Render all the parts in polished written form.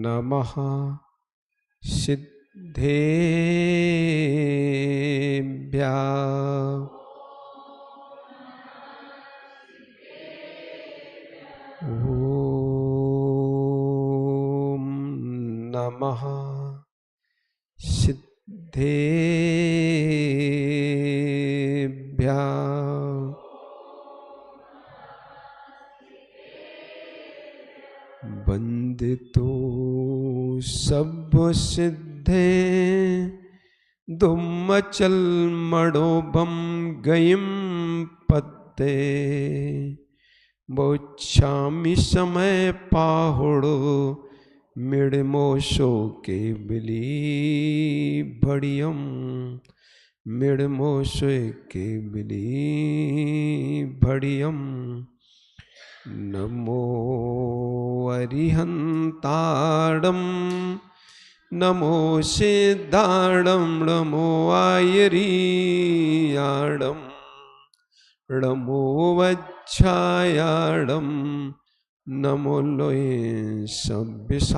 नमः सिद्धेभ्यः ॐ नमः सिद्धेभ्यः वंदितो सब सिद्धे दुम्मचल मणोभम गयिम पत्ते बोच्छामि समय पाहुड़ो मिड़मोशो के बिली भड़ियम मिड़मोशो के बिली भड़ियम नमो अरिहंताड़म नमो सिद्धाड़म नमो आयरियाड़म नमो वच्छायाड़म नमो लोये सभ्यसाहुड़म।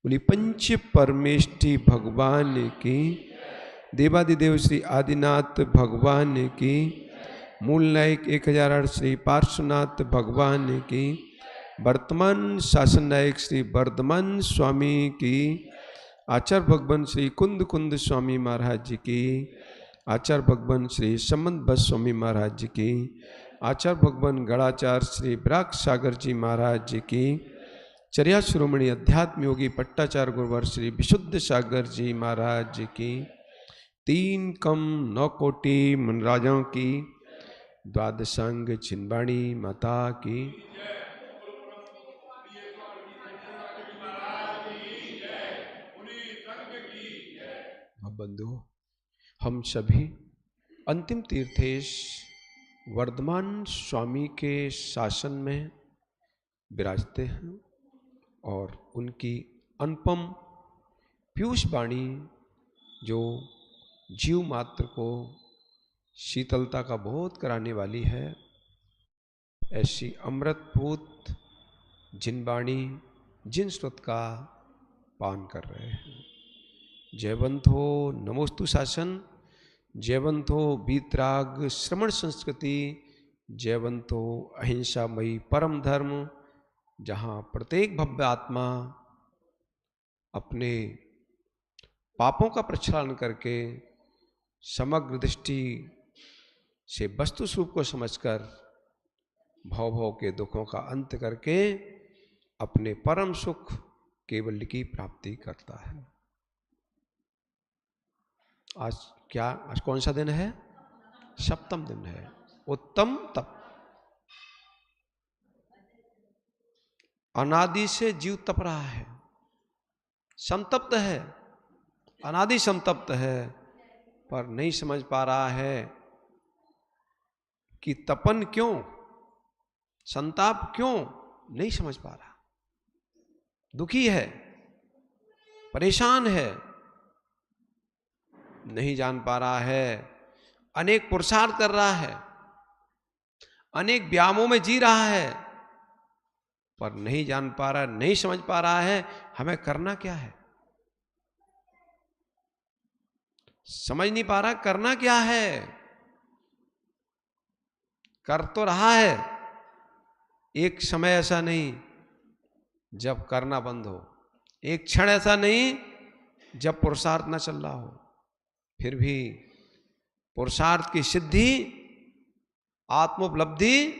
बोली पंच परमेष्टि भगवान की, देवादिदेव श्री आदिनाथ भगवान की, मूल नायक 1008 श्री पार्श्वनाथ भगवान की, वर्तमान शासन नायक श्री वर्धमान स्वामी की, आचार्य भगवान श्री कुंद कुंद स्वामी महाराज जी की, आचार्य भगवान श्री संबंध बस स्वामी महाराज जी की, आचार्य भगवान गणाचार्य श्री विराग सागर जी महाराज जी की, चर्या शिरोमणि अध्यात्म योगी पट्टाचार्य गुरुवर श्री विशुद्ध सागर जी महाराज जी की, 3 कम 9 कोटि मुनराजों की, द्वादशांग छिंदवाणी माता की। बंधु, हम सभी अंतिम तीर्थेश वर्धमान स्वामी के शासन में विराजते हैं और उनकी अनुपम पीयूष वाणी जो जीव मात्र को शीतलता का बोध कराने वाली है, ऐसी अमृतपूत जिन वाणी जिन श्रुत का पान कर रहे हैं। जयवंत हो नमोस्तु शासन, जयवंत हो वीतराग श्रमण संस्कृति, जयवंत हो अहिंसामयी परम धर्म, जहाँ प्रत्येक भव्य आत्मा अपने पापों का प्रक्षालन करके समग्र दृष्टि से वस्तु स्वरूप को समझकर भव भव के दुखों का अंत करके अपने परम सुख केवल की प्राप्ति करता है। आज कौन सा दिन है? सप्तम दिन है। उत्तम तप। अनादि से जीव तप रहा है, संतप्त है, अनादि संतप्त है, पर नहीं समझ पा रहा है कि तपन क्यों, संताप क्यों, नहीं समझ पा रहा। दुखी है, परेशान है, नहीं जान पा रहा है। अनेक पुरुषार्थ कर रहा है, अनेक व्यामों में जी रहा है, पर नहीं जान पा रहा, नहीं समझ पा रहा है हमें करना क्या है। समझ नहीं पा रहा करना क्या है। कर तो रहा है, एक समय ऐसा नहीं जब करना बंद हो, एक क्षण ऐसा नहीं जब पुरुषार्थ न चल रहा हो। फिर भी पुरुषार्थ की सिद्धि, आत्मोपलब्धि,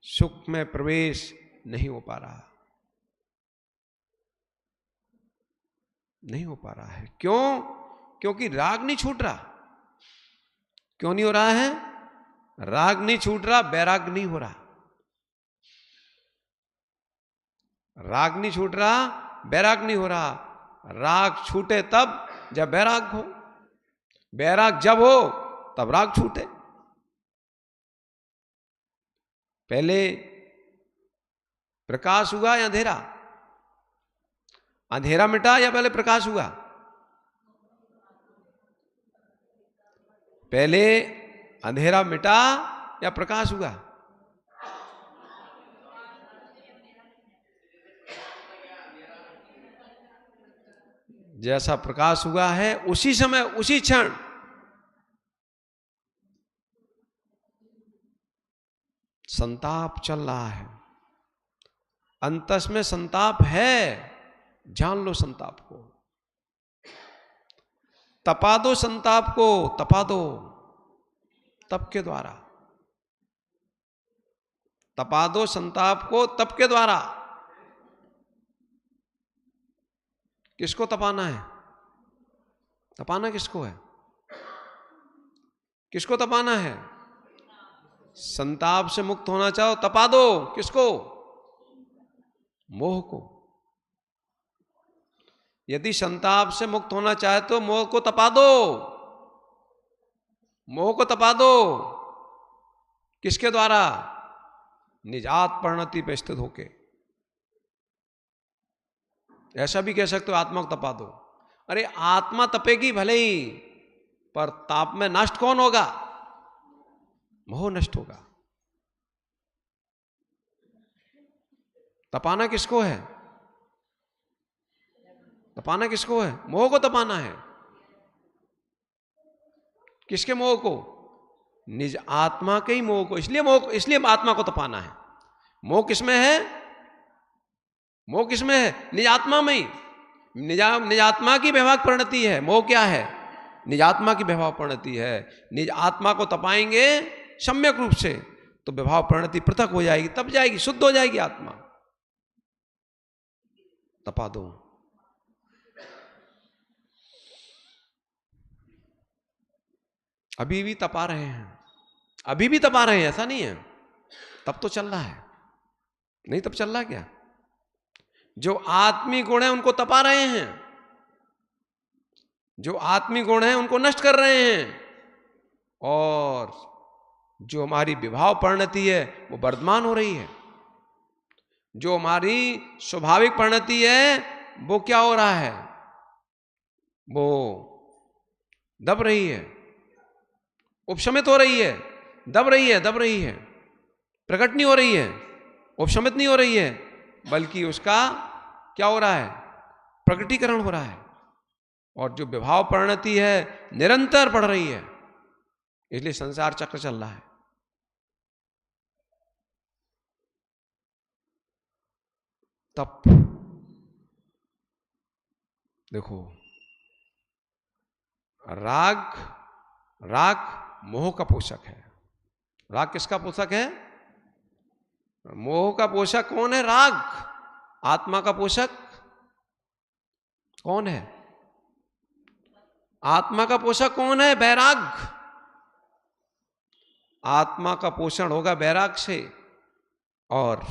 सुख में प्रवेश नहीं हो पा रहा, नहीं हो पा रहा है। क्यों? क्योंकि राग नहीं छूट रहा। क्यों नहीं हो रहा है? राग नहीं छूट रहा, बैराग नहीं हो रहा। राग नहीं छूट रहा, बैराग नहीं हो रहा। राग छूटे तब जब बैराग हो, बैराग जब हो तब राग छूटे। पहले प्रकाश हुआ या अंधेरा? अंधेरा मिटा या पहले प्रकाश हुआ? पहले अंधेरा मिटा या प्रकाश हुआ? जैसा प्रकाश हुआ है उसी समय उसी क्षण संताप चल रहा है, अंतस में संताप है, जान लो संताप को, तपा दो संताप को, तपा दो तप के द्वारा, तपा दो संताप को तप के द्वारा। किसको तपाना है? तपाना किसको है? किसको तपाना है? संताप से मुक्त होना चाहो तपा दो। किसको? मोह को। यदि संताप से मुक्त होना चाहे तो मोह को तपा दो, मोह को तपा दो। किसके द्वारा? निजात परिणति पे स्थित होके। ऐसा भी कह सकते हो आत्मा को तपा दो। अरे आत्मा तपेगी भले ही, पर ताप में नष्ट कौन होगा? मोह नष्ट होगा। तपाना किसको है? तपाना किसको है? मोह को तपाना है। किसके मोह को? निज आत्मा के ही मोह को। इसलिए आत्मा को तपाना है। मोह किसमें है? मोह किसमें है? निज आत्मा में ही। निज आत्मा की वैभाग परिणति है। मोह क्या है? निज आत्मा की वैभाव परिणति है। निज आत्मा को तपाएंगे सम्यक रूप से तो वैभाव परिणति पृथक हो जाएगी, तब जाएगी, शुद्ध हो जाएगी आत्मा। तपा दो। अभी भी तपा रहे हैं, अभी भी तपा रहे हैं, ऐसा नहीं है। तब तो चल रहा है, नहीं तब चल रहा क्या? जो आत्मी गुण है उनको तपा रहे हैं, जो आत्मी गुण है उनको नष्ट कर रहे हैं, और जो हमारी विभाव परिणति है वो वर्धमान हो रही है। जो हमारी स्वाभाविक परिणति है वो क्या हो रहा है? वो दब रही है, उपशमित हो रही है, दब रही है, दब रही है, प्रकट नहीं हो रही है, उपशमित नहीं हो रही है, बल्कि उसका क्या हो रहा है? प्रकटीकरण हो रहा है। और जो विभाव परिणति है निरंतर बढ़ रही है, इसलिए संसार चक्र चल रहा है। तप देखो, राग मोह का पोषक है। राग किसका पोषक है? मोह का पोषक कौन है? राग। आत्मा का पोषक कौन है? आत्मा का पोषक कौन है? वैराग। आत्मा का पोषण होगा वैराग से, और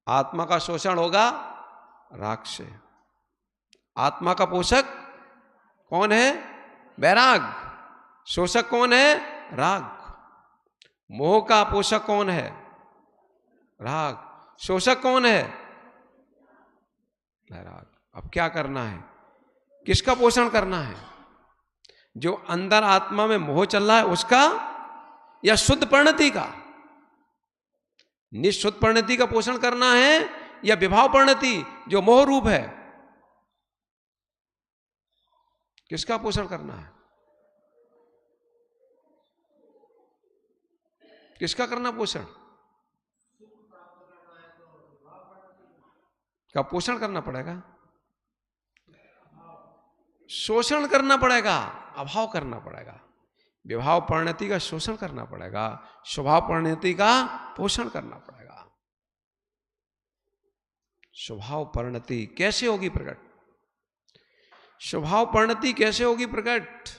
आत्मा का शोषण होगा राग से। आत्मा का पोषक कौन है? वैराग। शोषक कौन है? राग। मोह का पोषक कौन है? राग। शोषक कौन है? वैराग। अब क्या करना है? किसका पोषण करना है? जो अंदर आत्मा में मोह चल रहा है उसका, या शुद्ध परिणति का? निशुद्ध परिणति का पोषण करना है, या विभाव परिणति जो मोह रूप है, किसका पोषण करना है? किसका करना पोषण? का पोषण करना पड़ेगा, शोषण करना पड़ेगा, अभाव करना पड़ेगा। विभाव परिणति का शोषण करना पड़ेगा, स्वभाव परिणति का पोषण करना पड़ेगा। स्वभाव परिणति कैसे होगी प्रकट? स्वभाव परिणति कैसे होगी प्रकट?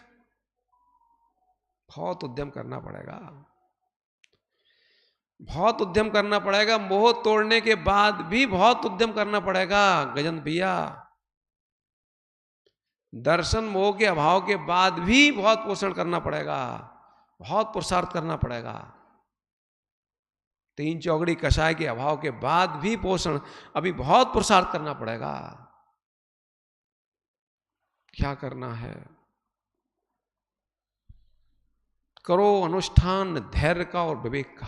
बहुत उद्यम करना पड़ेगा, बहुत उद्यम करना पड़ेगा। मोह तोड़ने के बाद भी बहुत उद्यम करना पड़ेगा गजेंद्र भैया। दर्शन मोह के अभाव के बाद भी बहुत पोषण करना पड़ेगा, बहुत पुरुषार्थ करना पड़ेगा। तीन चौगड़ी कषाय के अभाव के बाद भी पोषण, अभी बहुत पुरुषार्थ करना पड़ेगा। क्या करना है? करो अनुष्ठान धैर्य का और विवेक का।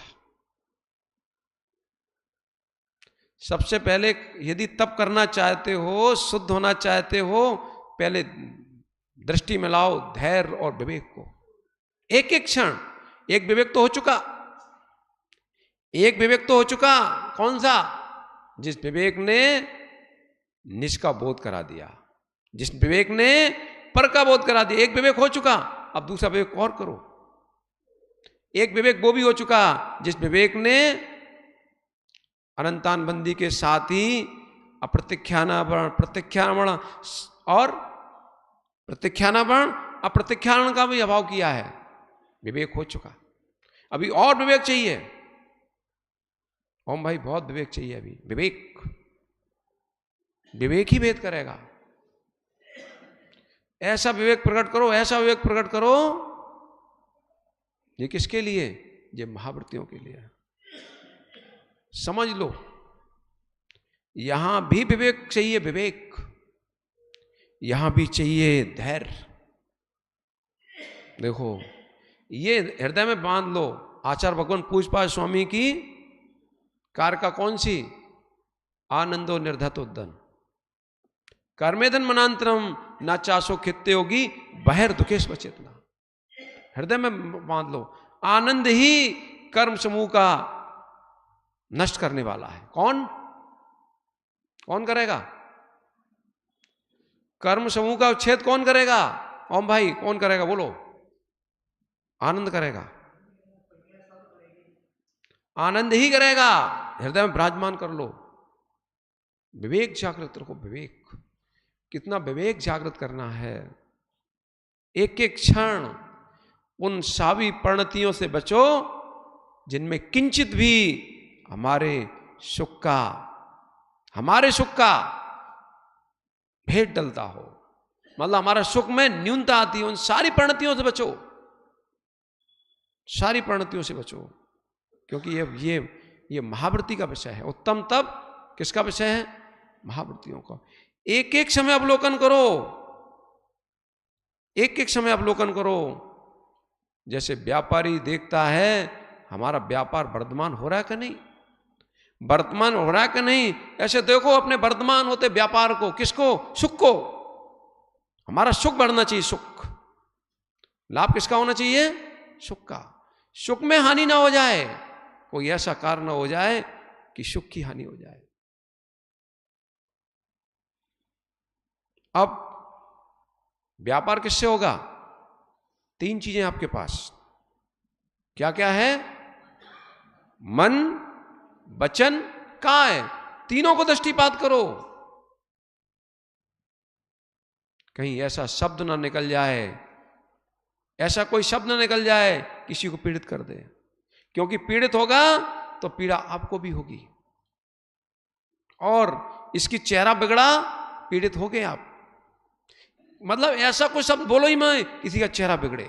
सबसे पहले यदि तप करना चाहते हो, शुद्ध होना चाहते हो, पहले दृष्टि में लाओ धैर्य और विवेक को। एक एक क्षण, एक विवेक तो हो चुका, एक विवेक तो हो चुका। कौन सा? जिस विवेक ने निज का बोध करा दिया, जिस विवेक ने पर का बोध करा दिया। एक विवेक हो चुका, अब दूसरा विवेक और करो। एक विवेक वो भी हो चुका जिस विवेक ने अनंतान बंदी के साथ ही अप्रत्याख्यानावरण, प्रत्याख्यानावरण और प्रत्याख्यानावरण अप्रत्याख्यान का भी अभाव किया है। विवेक हो चुका, अभी और विवेक चाहिए। ओम भाई बहुत विवेक चाहिए अभी। विवेक, विवेक ही भेद करेगा। ऐसा विवेक प्रकट करो, ऐसा विवेक प्रकट करो। ये किसके लिए? ये महाव्रतियों के लिए। समझ लो, यहां भी विवेक चाहिए, विवेक। यहां भी चाहिए धैर्य। देखो, ये हृदय में बांध लो। आचार्य भगवान पूजपाल स्वामी की कारका कौन सी? आनंदो निर्धतोद्दन कर्मेधन मनांतरम न चासो खित्ते होगी बहिर दुखेश बचेतना। हृदय में बांध लो, आनंद ही कर्म समूह का नष्ट करने वाला है। कौन? कौन करेगा? कर्म समूह का उच्छेद कौन करेगा? ओम भाई कौन करेगा? बोलो। आनंद करेगा, आनंद ही करेगा। हृदय में विराजमान कर लो। विवेक जागृत रखो। विवेक, कितना विवेक जागृत करना है। एक एक क्षण उन सावी परिणतियों से बचो जिनमें किंचित भी हमारे सुख का भेद डलता हो, मतलब हमारा सुख में न्यूनता आती है। उन सारी परिणतियों से बचो, सारी परिणतियों से बचो, क्योंकि ये महाव्रति का विषय है। उत्तम तप किसका विषय है? महाव्रतियों का। एक एक समय अवलोकन करो, एक एक समय अवलोकन करो। जैसे व्यापारी देखता है हमारा व्यापार वर्धमान हो रहा है कि नहीं, वर्तमान हो रहा है कि नहीं, ऐसे देखो अपने वर्तमान होते व्यापार को। किसको? सुख को। हमारा सुख बढ़ना चाहिए। सुख, लाभ किसका होना चाहिए? सुख का। सुख में हानि ना हो जाए, कोई ऐसा कारण ना हो जाए कि सुख की हानि हो जाए। अब व्यापार किससे होगा? तीन चीजें आपके पास। क्या क्या है? मन, वचन, काय। तीनों को दृष्टिपात करो। कहीं ऐसा शब्द ना निकल जाए, ऐसा कोई शब्द ना निकल जाए किसी को पीड़ित कर दे, क्योंकि पीड़ित होगा तो पीड़ा आपको भी होगी। और इसकी चेहरा बिगड़ा, पीड़ित हो गए आप। मतलब ऐसा कोई शब्द बोलो ही मैं किसी का चेहरा बिगड़े।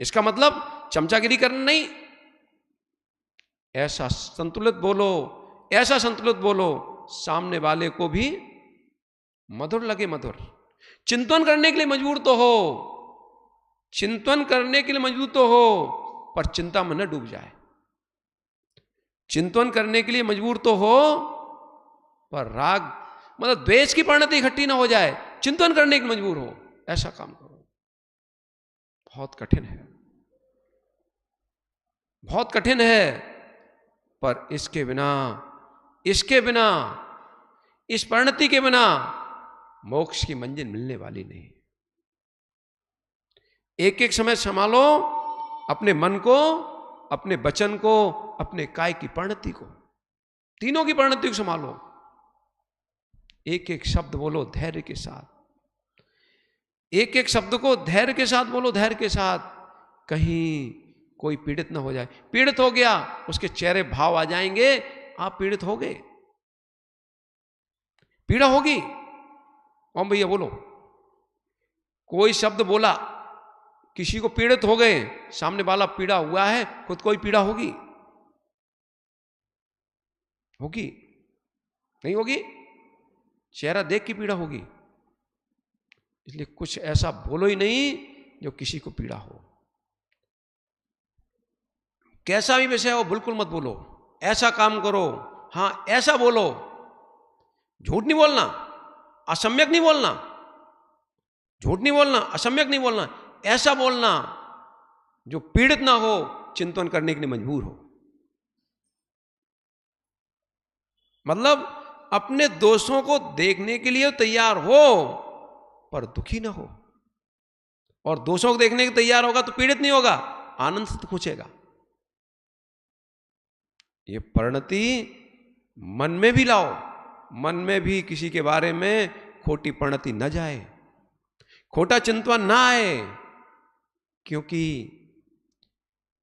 इसका मतलब चमचागिरी करना नहीं, ऐसा संतुलित बोलो, ऐसा संतुलित बोलो सामने वाले को भी मधुर लगे। मधुर चिंतन करने के लिए मजबूर तो हो, चिंतन करने के लिए मजबूर तो हो, पर चिंता में न डूब जाए। चिंतन करने के लिए मजबूर तो हो, पर राग मतलब द्वेष की परिणति इकट्ठी ना हो जाए। चिंतन करने के लिए मजबूर हो, ऐसा काम करो। बहुत कठिन है, बहुत कठिन है, पर इसके बिना इस परिणति के बिना मोक्ष की मंजिल मिलने वाली नहीं। एक एक समय संभालो अपने मन को, अपने वचन को, अपने काय की परिणति को, तीनों की परिणति को संभालो। एक एक शब्द बोलो धैर्य के साथ, एक एक शब्द को धैर्य के साथ बोलो, धैर्य के साथ। कहीं कोई पीड़ित ना हो जाए। पीड़ित हो गया, उसके चेहरे भाव आ जाएंगे, आप पीड़ित हो गए, पीड़ा होगी। ओम भैया बोलो। कोई शब्द बोला, किसी को पीड़ित हो गए, सामने वाला पीड़ा हुआ है, खुद कोई पीड़ा होगी? होगी? नहीं होगी? चेहरा देख की पीड़ा होगी। इसलिए कुछ ऐसा बोलो ही नहीं जो किसी को पीड़ा हो। कैसा भी विषय हो बिल्कुल मत बोलो। ऐसा काम करो हाँ ऐसा बोलो, झूठ नहीं बोलना, असम्यक नहीं बोलना, झूठ नहीं बोलना, असम्यक नहीं बोलना, ऐसा बोलना जो पीड़ित ना हो, चिंतन करने के लिए मजबूर हो। मतलब अपने दोषों को देखने के लिए तैयार हो पर दुखी ना हो, और दोषों को देखने के तैयार होगा तो पीड़ित नहीं होगा, आनंद से पहुंचेगा। ये परिणति मन में भी लाओ, मन में भी किसी के बारे में खोटी परिणति न जाए, खोटा चिंतन ना आए, क्योंकि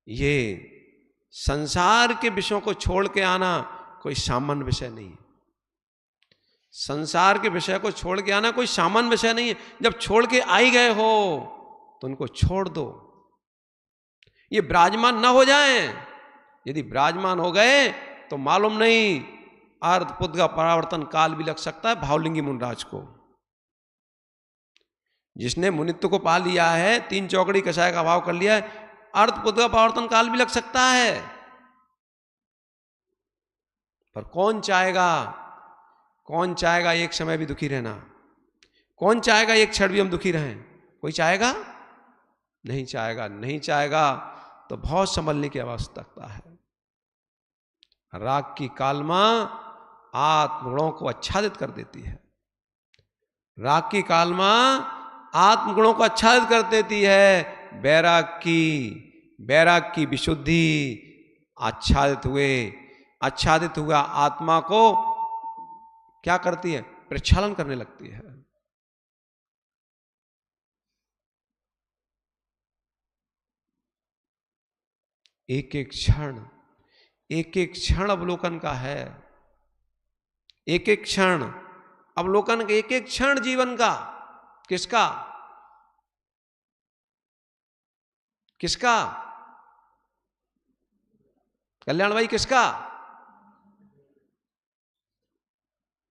ये संसार के विषयों को छोड़ के आना कोई सामान्य विषय नहीं है। संसार के विषय को छोड़ के आना कोई सामान्य विषय नहीं है। जब छोड़ के आ ही गए हो तो उनको छोड़ दो, ये विराजमान ना हो जाएं। यदि विराजमान हो गए तो मालूम नहीं अर्धपुत्र का परावर्तन काल भी लग सकता है भावलिंगी मुनराज को। जिसने मुनित्व को पा लिया है, 3 चौकड़ी कषाय का भाव कर लिया है, अर्धपुत्र का परावर्तन काल भी लग सकता है। पर कौन चाहेगा एक समय भी दुखी रहना? कौन चाहेगा एक क्षण भी हम दुखी रहें? कोई चाहेगा? नहीं चाहेगा। नहीं चाहेगा तो बहुत संभलने की आवश्यकता है। राग की कालमा आत्मगुणों को आच्छादित कर देती है। राग की कालमा आत्मगुणों को आच्छादित कर देती है। वैराग की विशुद्धि आच्छादित हुआ आत्मा को क्या करती है? प्रक्षालन करने लगती है। एक एक क्षण अवलोकन का है। एक एक क्षण अवलोकन, एक एक क्षण जीवन का। किसका? कल्याण भाई, किसका?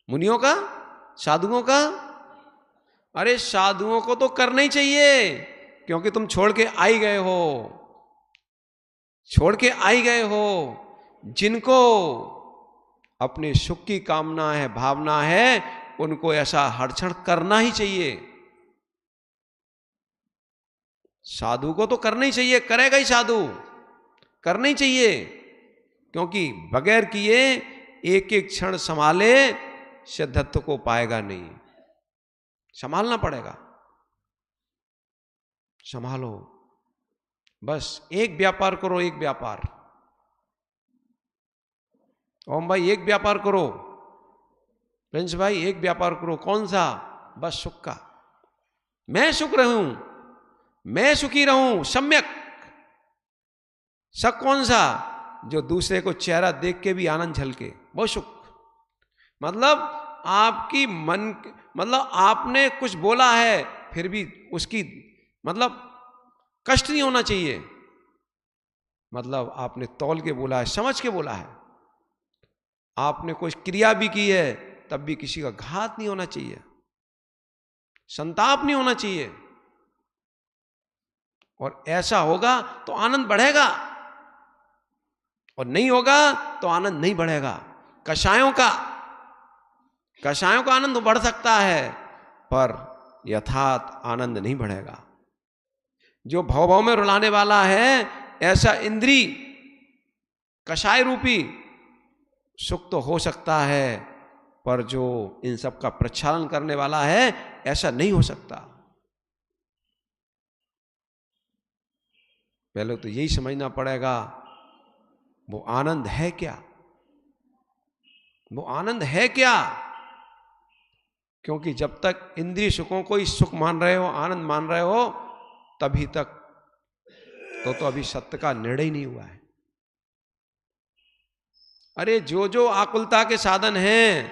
मुनियों का? साधुओं का? अरे साधुओं को तो करना ही चाहिए, क्योंकि तुम छोड़ के आ ही गए हो। जिनको अपने सुख की कामना है, भावना है, उनको ऐसा हर क्षण करना ही चाहिए। साधु को तो करना ही चाहिए, करेगा ही साधु, करना ही चाहिए, क्योंकि बगैर किए एक एक क्षण संभाले सिद्धत्व को पाएगा नहीं। संभालना पड़ेगा। संभालो, बस एक व्यापार करो, एक व्यापार। ओम भाई एक व्यापार करो, प्रिंस भाई एक व्यापार करो। कौन सा? बस सुख का। मैं सुख रहूं, मैं सुखी रहूं सम्यक। सुख कौन सा? जो दूसरे को चेहरा देख के भी आनंद झलके, वो सुख। मतलब आपकी मतलब आपने कुछ बोला है फिर भी उसकी मतलब कष्ट नहीं होना चाहिए। मतलब आपने तौल के बोला है, समझ के बोला है। आपने कोई क्रिया भी की है तब भी किसी का घात नहीं होना चाहिए, संताप नहीं होना चाहिए। और ऐसा होगा तो आनंद बढ़ेगा, और नहीं होगा तो आनंद नहीं बढ़ेगा। कषायों का आनंद बढ़ सकता है, पर यथार्थ आनंद नहीं बढ़ेगा। जो भव में रुलाने वाला है, ऐसा इंद्री कषाय रूपी सुख तो हो सकता है, पर जो इन सब का प्रक्षालन करने वाला है, ऐसा नहीं हो सकता। पहले तो यही समझना पड़ेगा, वो आनंद है क्या? वो आनंद है क्या? क्योंकि जब तक इंद्रिय सुखों को ही सुख मान रहे हो, आनंद मान रहे हो, तभी तक तो अभी सत्य का निर्णय ही नहीं हुआ है। अरे जो आकुलता के साधन हैं,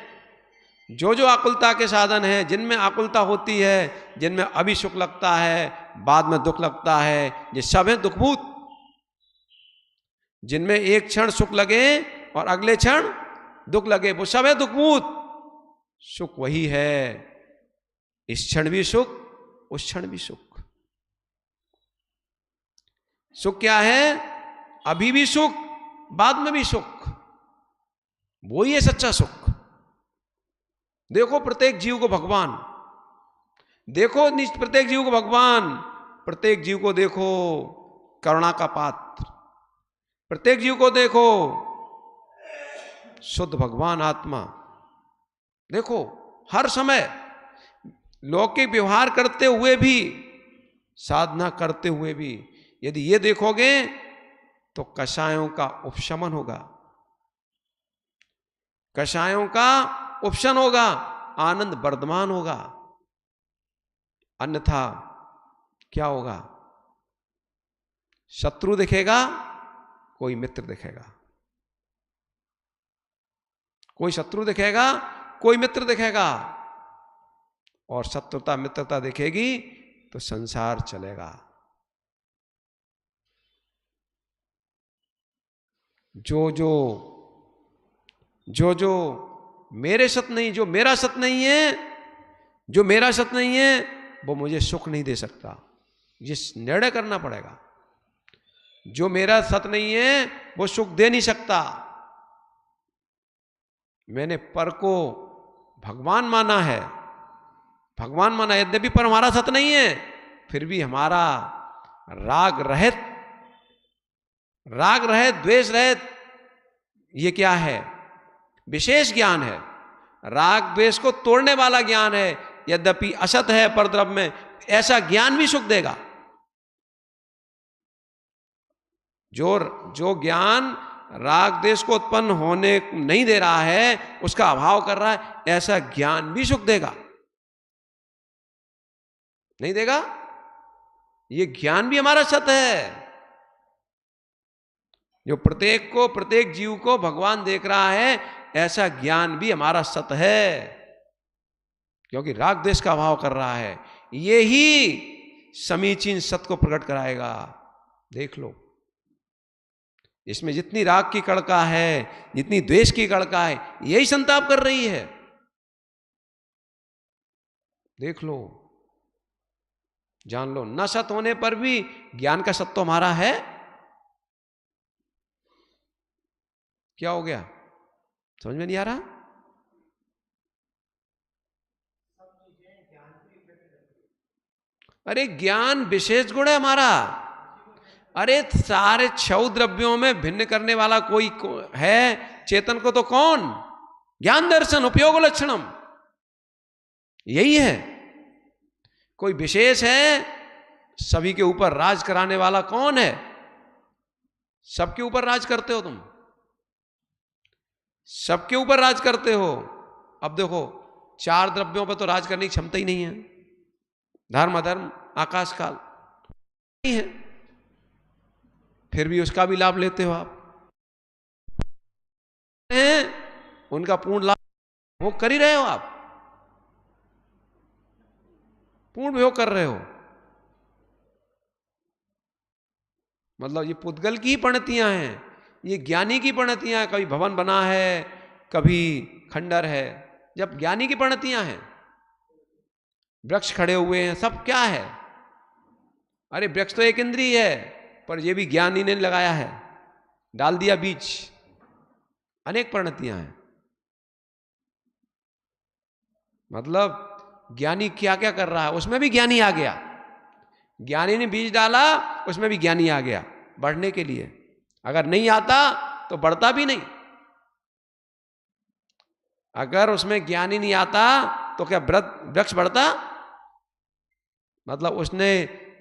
जो आकुलता के साधन हैं, जिनमें आकुलता होती है, जिनमें अभी सुख लगता है, बाद में दुख लगता है, ये सब है दुखभूत। जिनमें एक क्षण सुख लगे और अगले क्षण दुख लगे, वो सब है दुखभूत। सुख वही है, इस क्षण भी सुख, उस क्षण भी सुख। सुख क्या है? अभी भी सुख, बाद में भी सुख। वो ही है सच्चा सुख। देखो प्रत्येक जीव को भगवान, देखो प्रत्येक जीव को भगवान, प्रत्येक जीव को देखो करुणा का पात्र, प्रत्येक जीव को देखो शुद्ध भगवान आत्मा। देखो हर समय लौकिक व्यवहार करते हुए भी, साधना करते हुए भी यदि ये देखोगे तो कषायों का उपशमन होगा, कषायों का उपशमन होगा, आनंद वर्धमान होगा। अन्यथा क्या होगा? शत्रु दिखेगा, कोई मित्र दिखेगा, कोई शत्रु दिखेगा, कोई मित्र दिखेगा, और शत्रुता मित्रता दिखेगी तो संसार चलेगा। जो जो मेरे सत नहीं, जो मेरा सत नहीं है, जो मेरा सत नहीं है वो मुझे सुख नहीं दे सकता। ये निर्णय करना पड़ेगा। जो मेरा सत नहीं है वो सुख दे नहीं सकता। मैंने पर को भगवान माना है, भगवान माना, यद्यपि पर हमारा सत नहीं है, फिर भी हमारा राग रहित, राग रहित, द्वेष रहित, ये क्या है? विशेष ज्ञान है। राग द्वेष को तोड़ने वाला ज्ञान है। यद्यपि असत है पर द्रव्य में, ऐसा ज्ञान भी सुख देगा। जो ज्ञान राग द्वेष को उत्पन्न होने नहीं दे रहा है, उसका अभाव कर रहा है, ऐसा ज्ञान भी सुख देगा। नहीं देगा? ये ज्ञान भी हमारा सत है। जो प्रत्येक को, प्रत्येक जीव को भगवान देख रहा है, ऐसा ज्ञान भी हमारा सत है, क्योंकि राग द्वेष का अभाव कर रहा है। ये ही समीचीन सत को प्रकट कराएगा। देख लो, इसमें जितनी राग की कड़का है, जितनी द्वेष की कड़का है, यही संताप कर रही है। देख लो, जान लो। न सत होने पर भी ज्ञान का सत्य हमारा है। क्या हो गया? समझ में नहीं आ रहा? अरे ज्ञान विशेष गुण है हमारा। अरे सारे 6 द्रव्यों में भिन्न करने वाला कोई है चेतन को तो कौन? ज्ञान दर्शन उपयोग लक्षणम, यही है। कोई विशेष है? सभी के ऊपर राज कराने वाला कौन है? सबके ऊपर राज करते हो तुम, सबके ऊपर राज करते हो। अब देखो 4 द्रव्यों पर तो राज करने की क्षमता ही नहीं है। धर्म अधर्म आकाश काल नहीं है, फिर भी उसका भी लाभ लेते हो आप। उनका पूर्ण लाभ वो कर ही रहे हो, आप पूर्ण उपयोग कर रहे हो। मतलब ये पुद्गल की ही परिणतियां हैं, ये ज्ञानी की परिणतियां हैं। कभी भवन बना है, कभी खंडर है, जब ज्ञानी की परिणतियां हैं। वृक्ष खड़े हुए हैं, सब क्या है? अरे वृक्ष तो एक इंद्रिय है, पर ये भी ज्ञानी ने लगाया है, डाल दिया बीज। अनेक परिणतियां हैं। मतलब ज्ञानी क्या क्या कर रहा है, उसमें भी ज्ञानी आ गया। ज्ञानी ने बीज डाला, उसमें भी ज्ञानी आ गया बढ़ने के लिए। अगर नहीं आता तो बढ़ता भी नहीं। अगर उसमें ज्ञानी नहीं आता तो क्या वृक्ष बढ़ता? मतलब उसने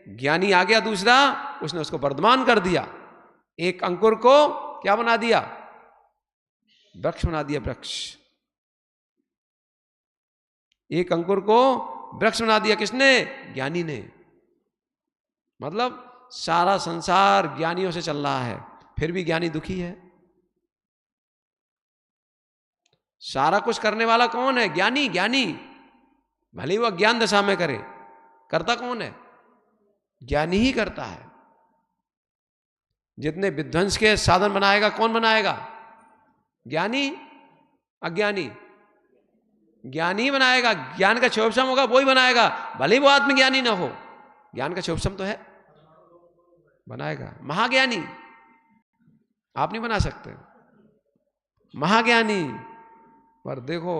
ज्ञानी आ गया दूसरा, उसने उसको वर्धमान कर दिया। एक अंकुर को क्या बना दिया? वृक्ष बना दिया। वृक्ष, एक अंकुर को वृक्ष बना दिया। किसने? ज्ञानी ने। मतलब सारा संसार ज्ञानियों से चल रहा है, फिर भी ज्ञानी दुखी है। सारा कुछ करने वाला कौन है? ज्ञानी। ज्ञानी भले ही वह ज्ञान दशा में करे, करता कौन है? ज्ञानी ही करता है। जितने विध्वंस के साधन बनाएगा कौन बनाएगा? ज्ञानी। अज्ञानी? ज्ञानी ही बनाएगा। ज्ञान का क्षोभसम होगा वही बनाएगा, भले ही वो आत्मज्ञानी ना हो। ज्ञान का क्षोभसम तो है, बनाएगा। महाज्ञानी आप नहीं बना सकते। महाज्ञानी। पर देखो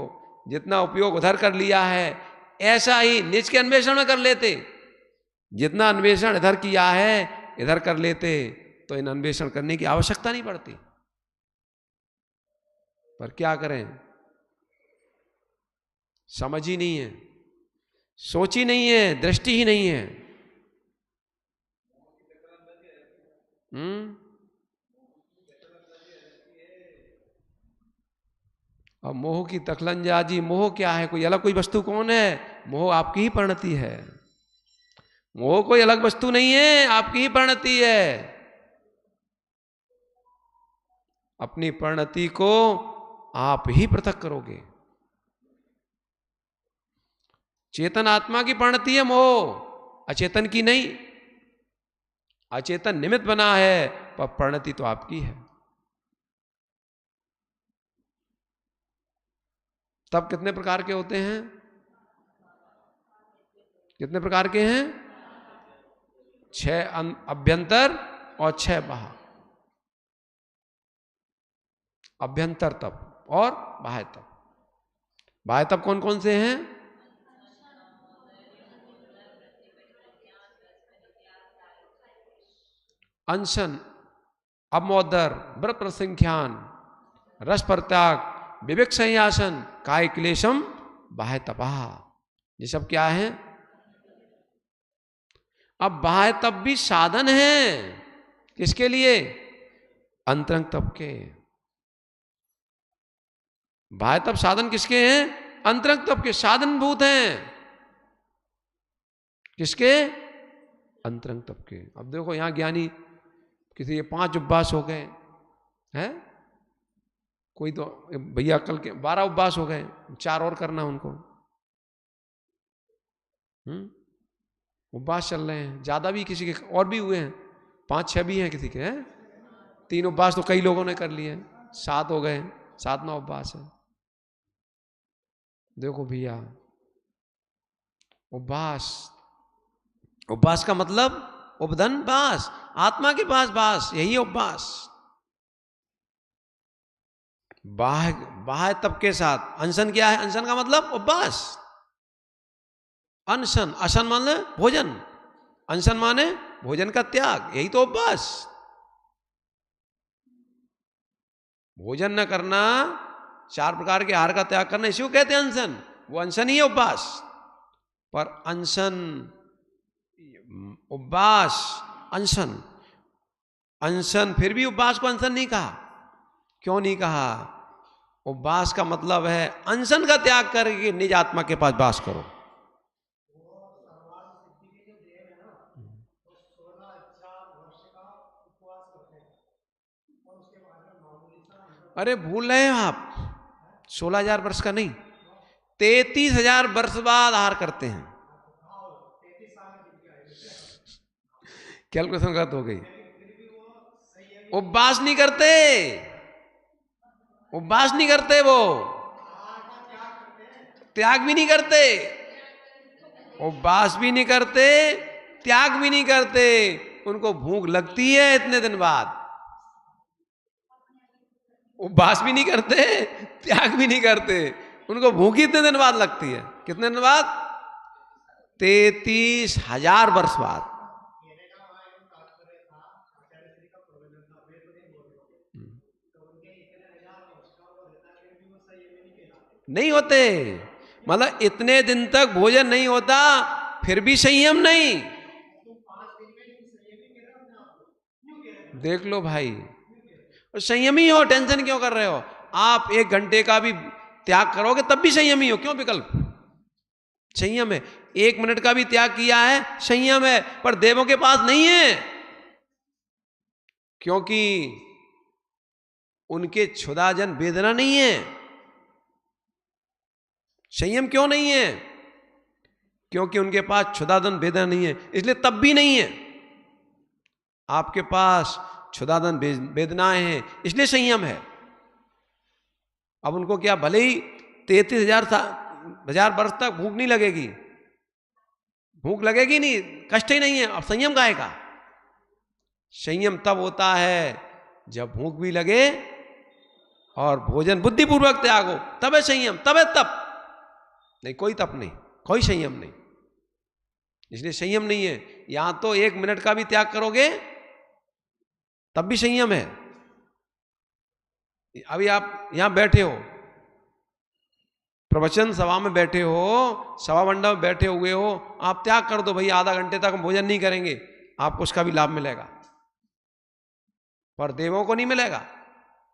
जितना उपयोग उधर कर लिया है, ऐसा ही निज के अन्वेषण में कर लेते। जितना अन्वेषण इधर किया है इधर कर लेते तो इन अन्वेषण करने की आवश्यकता नहीं पड़ती। पर क्या करें, समझ ही नहीं है, सोच ही नहीं है, दृष्टि ही नहीं है। अब मोह की तकलंजाजी, मोह क्या है? कोई अलग कोई वस्तु कौन है? मोह आपकी ही परिणति है। मोह कोई अलग वस्तु नहीं है, आपकी ही परिणति है। अपनी परिणति को आप ही पृथक करोगे। चेतन आत्मा की परिणति है मोह, अचेतन की नहीं। अचेतन निमित्त बना है, पर परिणति तो आपकी है। तब कितने प्रकार के होते हैं? कितने प्रकार के हैं? 6 अभ्यंतर और 6 बाह्य। अभ्यंतर तप और बाह्य तप। बाह्य तप कौन कौन से हैं? अनशन, अमोदर, व्रत प्रसंख्यान, रस प्रत्याग, विवेक संयासन, काय क्लेशम, बाह्य तपा। ये सब क्या है? अब बाह्य तप भी साधन है। किसके लिए? अंतरंग तप के। बाह्य तप साधन किसके हैं? अंतरंग तप के साधन भूत हैं। किसके? अंतरंग तप के। अब देखो यहां ज्ञानी किसी के 5 उपवास हो गए हैं, कोई तो भैया कल के 12 उपवास हो गए, 4 और करना उनको। उपवास चल रहे हैं, ज्यादा भी किसी के और भी हुए हैं, 5-6 भी हैं किसी के हैं। 3 उपवास तो कई लोगों ने कर लिए, 7 हो गए, 7-9 उपवास है। देखो भैया, उपवास, उपवास का मतलब उपधन वास, आत्मा के पास वास, यही उपवास। बाह्य तप के साथ अनशन क्या है? अनशन का मतलब उपवास। अनशन, अशन माने भोजन, अनशन माने भोजन का त्याग, यही तो उपवास। भोजन न करना, 4 प्रकार के आहार का त्याग करना, इसी को कहते हैं अनशन। वो अनशन ही है उपवास। पर अनशन, उपवास, अनशन, अनशन, फिर भी उपवास को अनशन नहीं कहा। क्यों नहीं कहा? उपवास का मतलब है अनशन का त्याग करके निज आत्मा के पास वास करो। अरे भूल रहे हो आप, 16,000 वर्ष का नहीं, 33,000 वर्ष बाद आहार करते हैं। कैलकुलेशन गलत हो गई। उपवास नहीं करते, उपवास नहीं करते, वो त्याग भी नहीं करते, उपवास भी नहीं करते, त्याग भी नहीं करते। उनको भूख लगती है इतने दिन बाद। उपवास भी नहीं करते, त्याग भी नहीं करते, उनको भूख ही इतने दिन बाद लगती है। कितने दिन बाद? 33,000 वर्ष बाद। नहीं होते, मतलब इतने दिन तक भोजन नहीं होता, फिर भी संयम नहीं। देख लो भाई, संयमी हो, टेंशन क्यों कर रहे हो? आप 1 घंटे का भी त्याग करोगे तब भी संयमी हो। क्यों विकल्प? संयम है। 1 मिनट का भी त्याग किया है, संयम है। पर देवों के पास नहीं है, क्योंकि उनके क्षुधाजन वेदना नहीं है। संयम क्यों नहीं है? क्योंकि उनके पास क्षुधाजन वेदना नहीं है, इसलिए तब भी नहीं है। आपके पास क्षुधाजन वेदनाएं हैं, इसलिए संयम है। अब उनको क्या, भले ही 33,000 वर्ष तक भूख नहीं लगेगी, भूख लगेगी नहीं, कष्ट ही नहीं है, अब संयम काहे का? संयम तब होता है जब भूख भी लगे और भोजन बुद्धिपूर्वक त्याग हो, तब है संयम, तब है तप। नहीं कोई तप नहीं, कोई संयम नहीं, इसलिए संयम नहीं है। यहां तो 1 मिनट का भी त्याग करोगे तब भी संयम है। अभी आप यहां बैठे हो, प्रवचन सभा में बैठे हो, सभा मंडप में बैठे हुए हो, आप त्याग कर दो, भाई आधा घंटे तक हम भोजन नहीं करेंगे, आपको उसका भी लाभ मिलेगा, पर देवों को नहीं मिलेगा।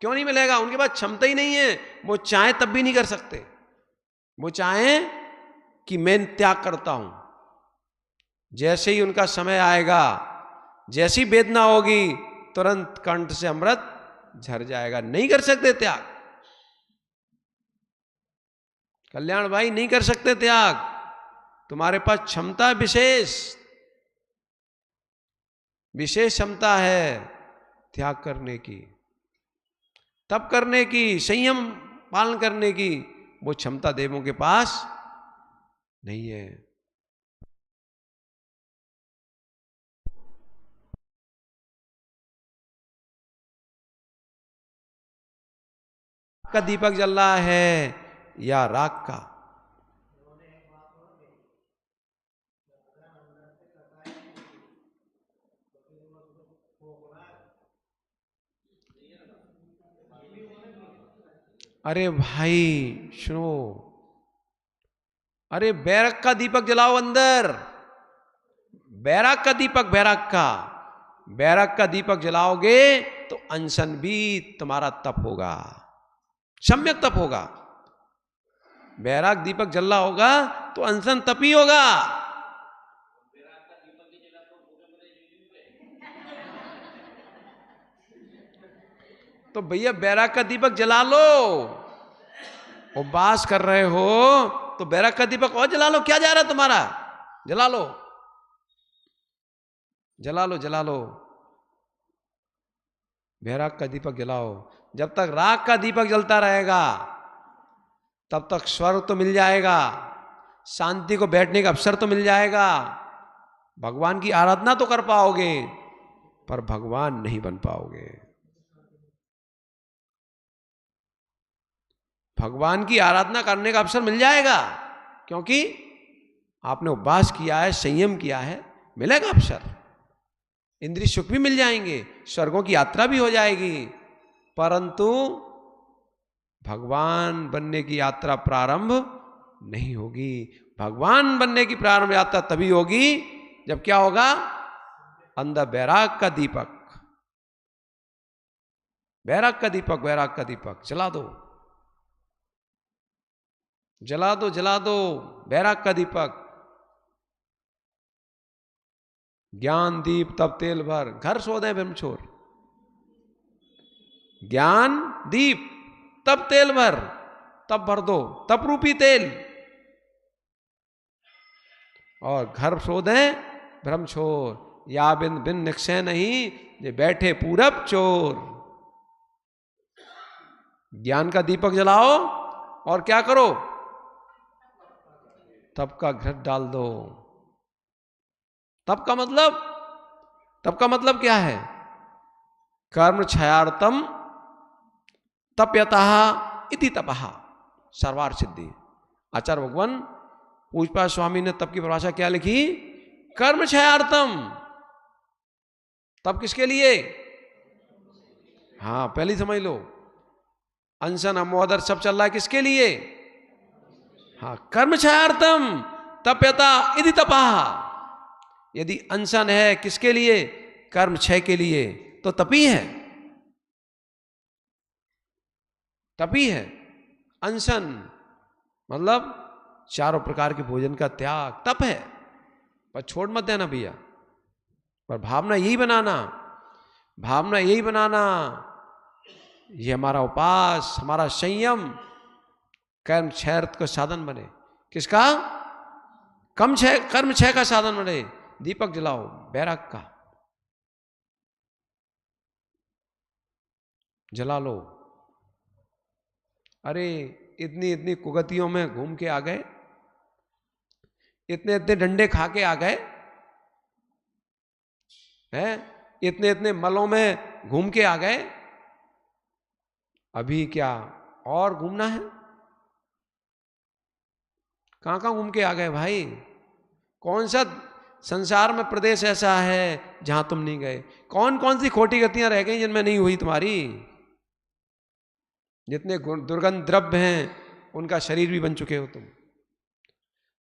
क्यों नहीं मिलेगा? उनके पास क्षमता ही नहीं है, वो चाहे तब भी नहीं कर सकते। वो चाहे कि मैं त्याग करता हूं, जैसे ही उनका समय आएगा, जैसी वेदना होगी, तुरंत कंठ से अमृत झर जाएगा, नहीं कर सकते त्याग। कल्याण भाई नहीं कर सकते त्याग, तुम्हारे पास क्षमता विशेष क्षमता है त्याग करने की, तप करने की, संयम पालन करने की, वो क्षमता देवों के पास नहीं है। का दीपक जल रहा है या राख का? अरे भाई सुनो, अरे बैरक का दीपक जलाओ अंदर, बैराग का दीपक, बैराग का दीपक जलाओगे तो अनशन भी तुम्हारा तप होगा, सम्यक तप होगा। बैराग दीपक जल रहा होगा तो अनशन तप ही होगा। तो भैया बैराग का दीपक जला लो, उपवास कर रहे हो तो बैराग का दीपक और जला लो, क्या जा रहा है तुम्हारा? जला लो, जला लो, जला लो, बैराग का दीपक जलाओ। जब तक राग का दीपक जलता रहेगा तब तक स्वर्ग तो मिल जाएगा, शांति को बैठने का अवसर तो मिल जाएगा, भगवान की आराधना तो कर पाओगे, पर भगवान नहीं बन पाओगे। भगवान की आराधना करने का अवसर मिल जाएगा, क्योंकि आपने उपवास किया है, संयम किया है, मिलेगा अवसर, इंद्रिय सुख भी मिल जाएंगे, स्वर्गों की यात्रा भी हो जाएगी, परंतु भगवान बनने की यात्रा प्रारंभ नहीं होगी। भगवान बनने की प्रारंभ यात्रा तभी होगी जब क्या होगा? अंदर बैराग का दीपक, बैराग का दीपक, बैराग का दीपक जला दो, जला दो, जला दो बैराग का दीपक। ज्ञान दीप तब तेल भर, घर सो दे ब्रह्मचोर। ज्ञान दीप तब तेल भर, तब भर दो, तप रूपी तेल, और घर सो दे ब्रह्मचोर। या बिन बिन निक्षय नहीं, ये बैठे पूरब चोर। ज्ञान का दीपक जलाओ और क्या करो? तप का घृत डाल दो। तप का मतलब क्या है? कर्म क्षयार्थम तप्यतः इति तपः सर्वार्थ सिद्धि। आचार्य भगवान पूजपाद स्वामी ने तप की परिभाषा क्या लिखी? कर्म क्षयार्थम। तप किसके लिए? हाँ पहले समझ लो, अनशन अमोदर सब चल रहा है किसके लिए? हाँ कर्म क्षयार्थम तप्यता इति तपः। यदि अनशन है किसके लिए? कर्म क्षय के लिए, तो तपी है, तपी है। अनशन मतलब चारों प्रकार के भोजन का त्याग, तप है। पर छोड़ मत देना भैया, पर भावना यही बनाना, भावना यही बनाना, ये हमारा उपास, हमारा संयम कर्म क्षय का साधन बने। किसका? कर्म क्षय का साधन बने। दीपक जलाओ बैराग का, जला लो। अरे इतनी इतनी कुगतियों में घूम के आ गए, इतने इतने डंडे खा के आ गए हैं, इतने इतने मलों में घूम के आ गए, अभी क्या और घूमना है? कहां कहां घूम के आ गए भाई? कौन सा संसार में प्रदेश ऐसा है जहां तुम नहीं गए? कौन कौन सी खोटी गतियां रह गई जिनमें नहीं हुई तुम्हारी? जितने दुर्गंध द्रव्य हैं उनका शरीर भी बन चुके हो तुम।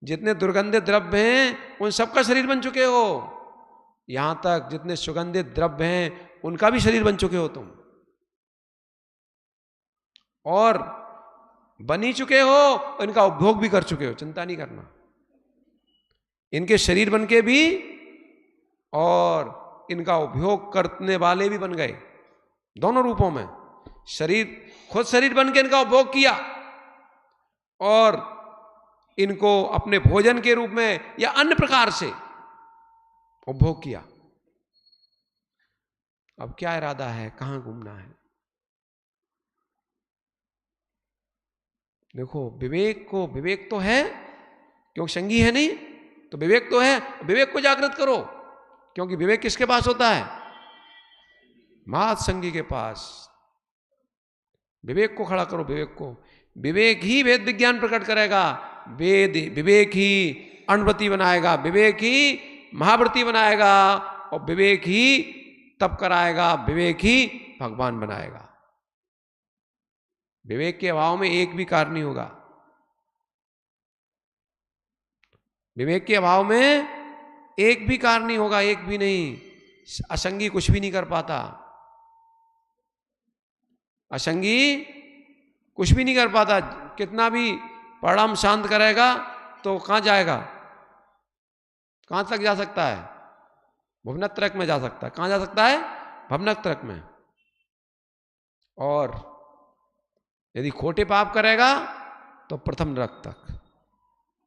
जितने दुर्गंधित द्रव्य हैं उन सबका शरीर बन चुके हो। यहां तक जितने सुगंधित द्रव्य हैं उनका भी शरीर बन चुके हो तुम। और बनी चुके हो, इनका उपभोग भी कर चुके हो, चिंता नहीं करना। इनके शरीर बन के भी और इनका उपभोग करने वाले भी बन गए, दोनों रूपों में। शरीर, खुद शरीर बन के इनका उपभोग किया और इनको अपने भोजन के रूप में या अन्य प्रकार से उपभोग किया। अब क्या इरादा है, कहां घूमना है? देखो, विवेक तो है, क्योंकि संगी है नहीं, तो विवेक तो है। विवेक को जागृत करो, क्योंकि विवेक किसके पास होता है? मात संगी के पास। विवेक को खड़ा करो, विवेक को। विवेक ही वेद विज्ञान प्रकट करेगा। विवेक ही अणव्रती बनाएगा, विवेक ही महाव्रती बनाएगा, और विवेक ही तप कराएगा, विवेक ही भगवान बनाएगा। विवेक के अभाव में एक भी कार्य नहीं होगा। विवेक के अभाव में एक भी कार्य नहीं होगा, एक भी नहीं। असंगी कुछ भी नहीं कर पाता। असंगी कुछ भी नहीं कर पाता। कितना भी परिणाम शांत करेगा तो कहां जाएगा? कहां तक जा सकता है? भवनत्रक में जा सकता है। कहां जा सकता है? भवनत्रक में। और यदि खोटे पाप करेगा तो प्रथम नरक तक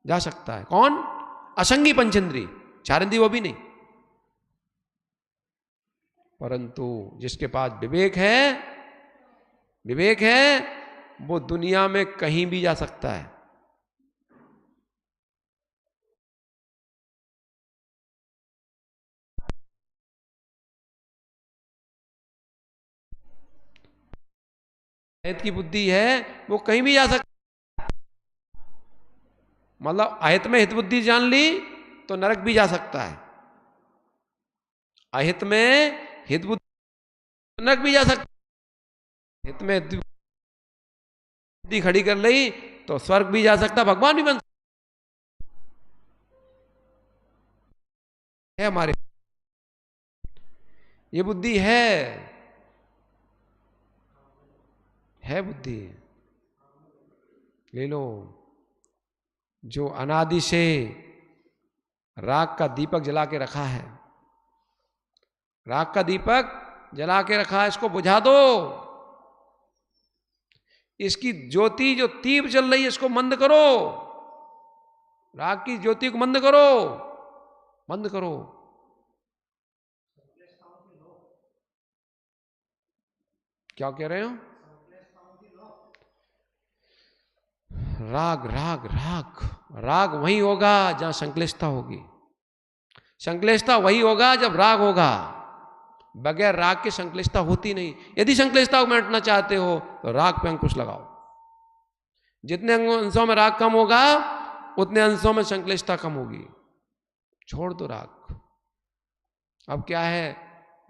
जा सकता है। कौन? असंगी पंचेंद्री, चारिंद्री वो भी नहीं। परंतु जिसके पास विवेक है, वो दुनिया में कहीं भी जा सकता है। अहित की बुद्धि है, वो कहीं भी जा सकता। मतलब अहित में हित बुद्धि जान ली तो नरक भी जा सकता है। अहित में हित बुद्धि नरक भी जा सकता है। हित में बुद्धि खड़ी कर ली तो स्वर्ग भी जा सकता, भगवान भी बन सकता है। हमारे ये बुद्धि है बुद्धि। ले लो। जो अनादि से राग का दीपक जला के रखा है, राग का दीपक जला के रखा है, इसको बुझा दो। इसकी ज्योति जो तीव्र जल रही है, इसको मंद करो। राग की ज्योति को मंद करो, बंद करो। क्या कह रहे हो? राग राग राग राग वही होगा जहां संक्लिष्टता होगी। संक्लिष्टता वही होगा जब राग होगा। बगैर राग के संक्लिष्टता होती नहीं। यदि संक्लिष्टता को मिटाना चाहते हो तो राग पे अंकुश लगाओ। जितने अंशों में राग कम होगा उतने अंशों में संक्लिष्टता कम होगी। छोड़ दो राग। अब क्या है,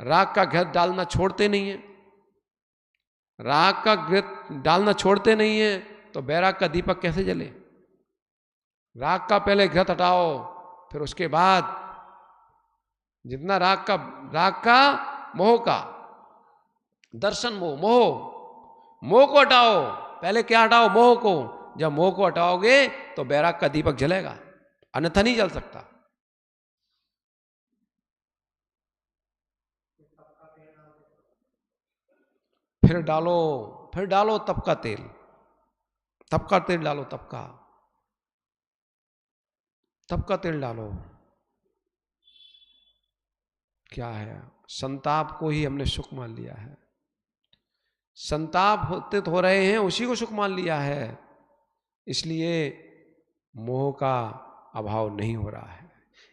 राग का घृत डालना छोड़ते नहीं है। राग का घृत डालना छोड़ते नहीं है तो बैराग का दीपक कैसे जले? राग का पहले घृत हटाओ, फिर उसके बाद जितना राग का मोह का दर्शन, मोह को हटाओ। पहले क्या हटाओ? मोह को। जब मोह को हटाओगे तो बैराग का दीपक जलेगा, अन्यथा नहीं जल सकता। फिर डालो तप का तेल। तप का तेल डालो, तप का तेल डालो। क्या है? संताप को ही हमने सुख मान लिया है। संताप होते तो हो रहे हैं, उसी को सुख मान लिया है। इसलिए मोह का अभाव नहीं हो रहा है,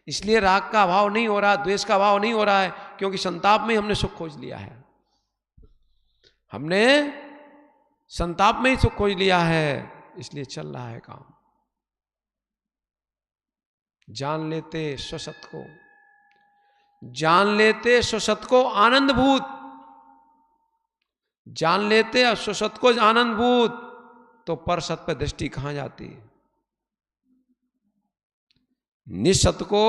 इसलिए राग का अभाव नहीं हो रहा, द्वेष का अभाव नहीं हो रहा है, क्योंकि संताप में हमने सुख खोज लिया है। हमने संताप में ही सुख खोज लिया है, इसलिए चल रहा है काम। जान लेते स्वसत को, जान लेते स्वसत को आनंदभूत, जान लेते स्वसत को आनंदभूत, तो पर सत पर दृष्टि कहां जाती है। निसत को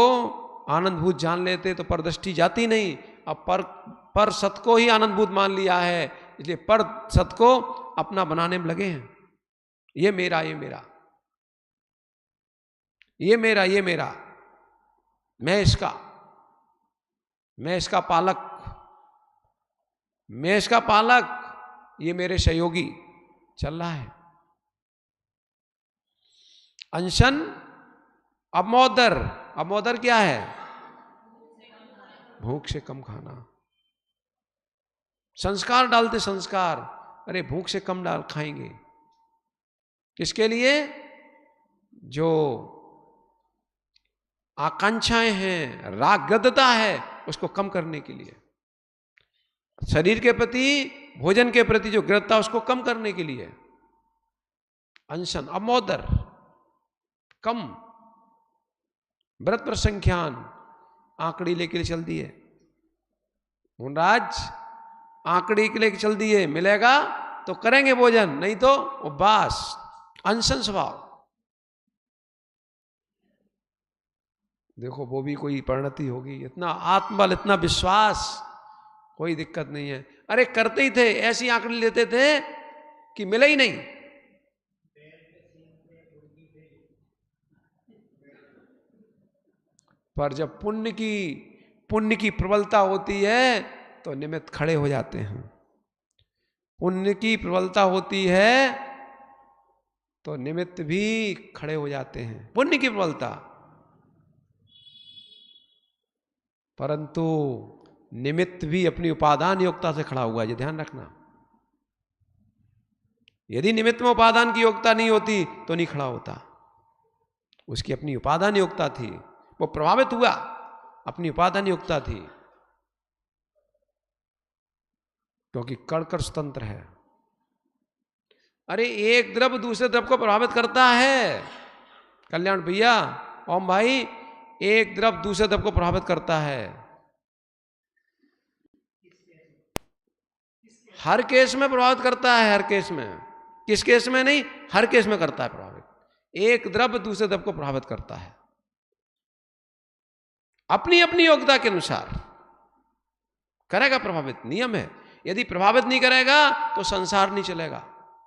आनंदभूत जान लेते तो पर दृष्टि जाती नहीं। अब पर सत को ही आनंदभूत मान लिया है, इसलिए पर सत को अपना बनाने में लगे हैं। ये मेरा, ये मेरा, ये मेरा, ये मेरा, मैं इसका पालक, मैं इसका पालक, ये मेरे सहयोगी, चल रहा है। अनशन अमोदर, अमोदर क्या है? भूख से कम खाना। संस्कार डालते संस्कार, अरे भूख से कम डाल खाएंगे, किसके लिए? जो आकांक्षाएं हैं, रागग्रदता है, उसको कम करने के लिए। शरीर के प्रति, भोजन के प्रति जो ग्रदता, उसको कम करने के लिए। अनशन अमोदर, कम। व्रत प्रसंख्यान, आंकड़ी लेके चल दिए मुनराज, आंकड़ी के लेके चल दिए, मिलेगा तो करेंगे भोजन, नहीं तो उपवास। अनशन स्वभाव। देखो वो भी कोई परिणति होगी। इतना आत्मबल, इतना विश्वास, कोई दिक्कत नहीं है। अरे करते ही थे, ऐसी आंकड़ी लेते थे कि मिले ही नहीं। पर जब पुण्य की प्रबलता होती है तो निमित्त खड़े हो जाते हैं। पुण्य की प्रबलता होती है तो निमित्त भी खड़े हो जाते हैं, पुण्य की प्रबलता। परंतु निमित्त भी अपनी उपादान योग्यता से खड़ा हुआ है, ये ध्यान रखना। यदि निमित्त में उपादान की योग्यता नहीं होती तो नहीं खड़ा होता। उसकी अपनी उपादान योग्यता थी, वो प्रभावित हुआ, अपनी उपादान योग्यता थी, क्योंकि कड़कर स्वतंत्र है। अरे एक द्रव्य दूसरे द्रव्य को प्रभावित करता है कल्याण भैया, ओम भाई, एक द्रव्य दूसरे द्रव्य को प्रभावित करता है। हर केस में प्रभावित करता है, हर केस में। किस केस में नहीं, हर केस में करता है प्रभावित। एक द्रव्य दूसरे द्रव्य को प्रभावित करता है अपनी अपनी योग्यता के अनुसार, करेगा प्रभावित, नियम है। यदि प्रभावित नहीं करेगा तो संसार नहीं चलेगा,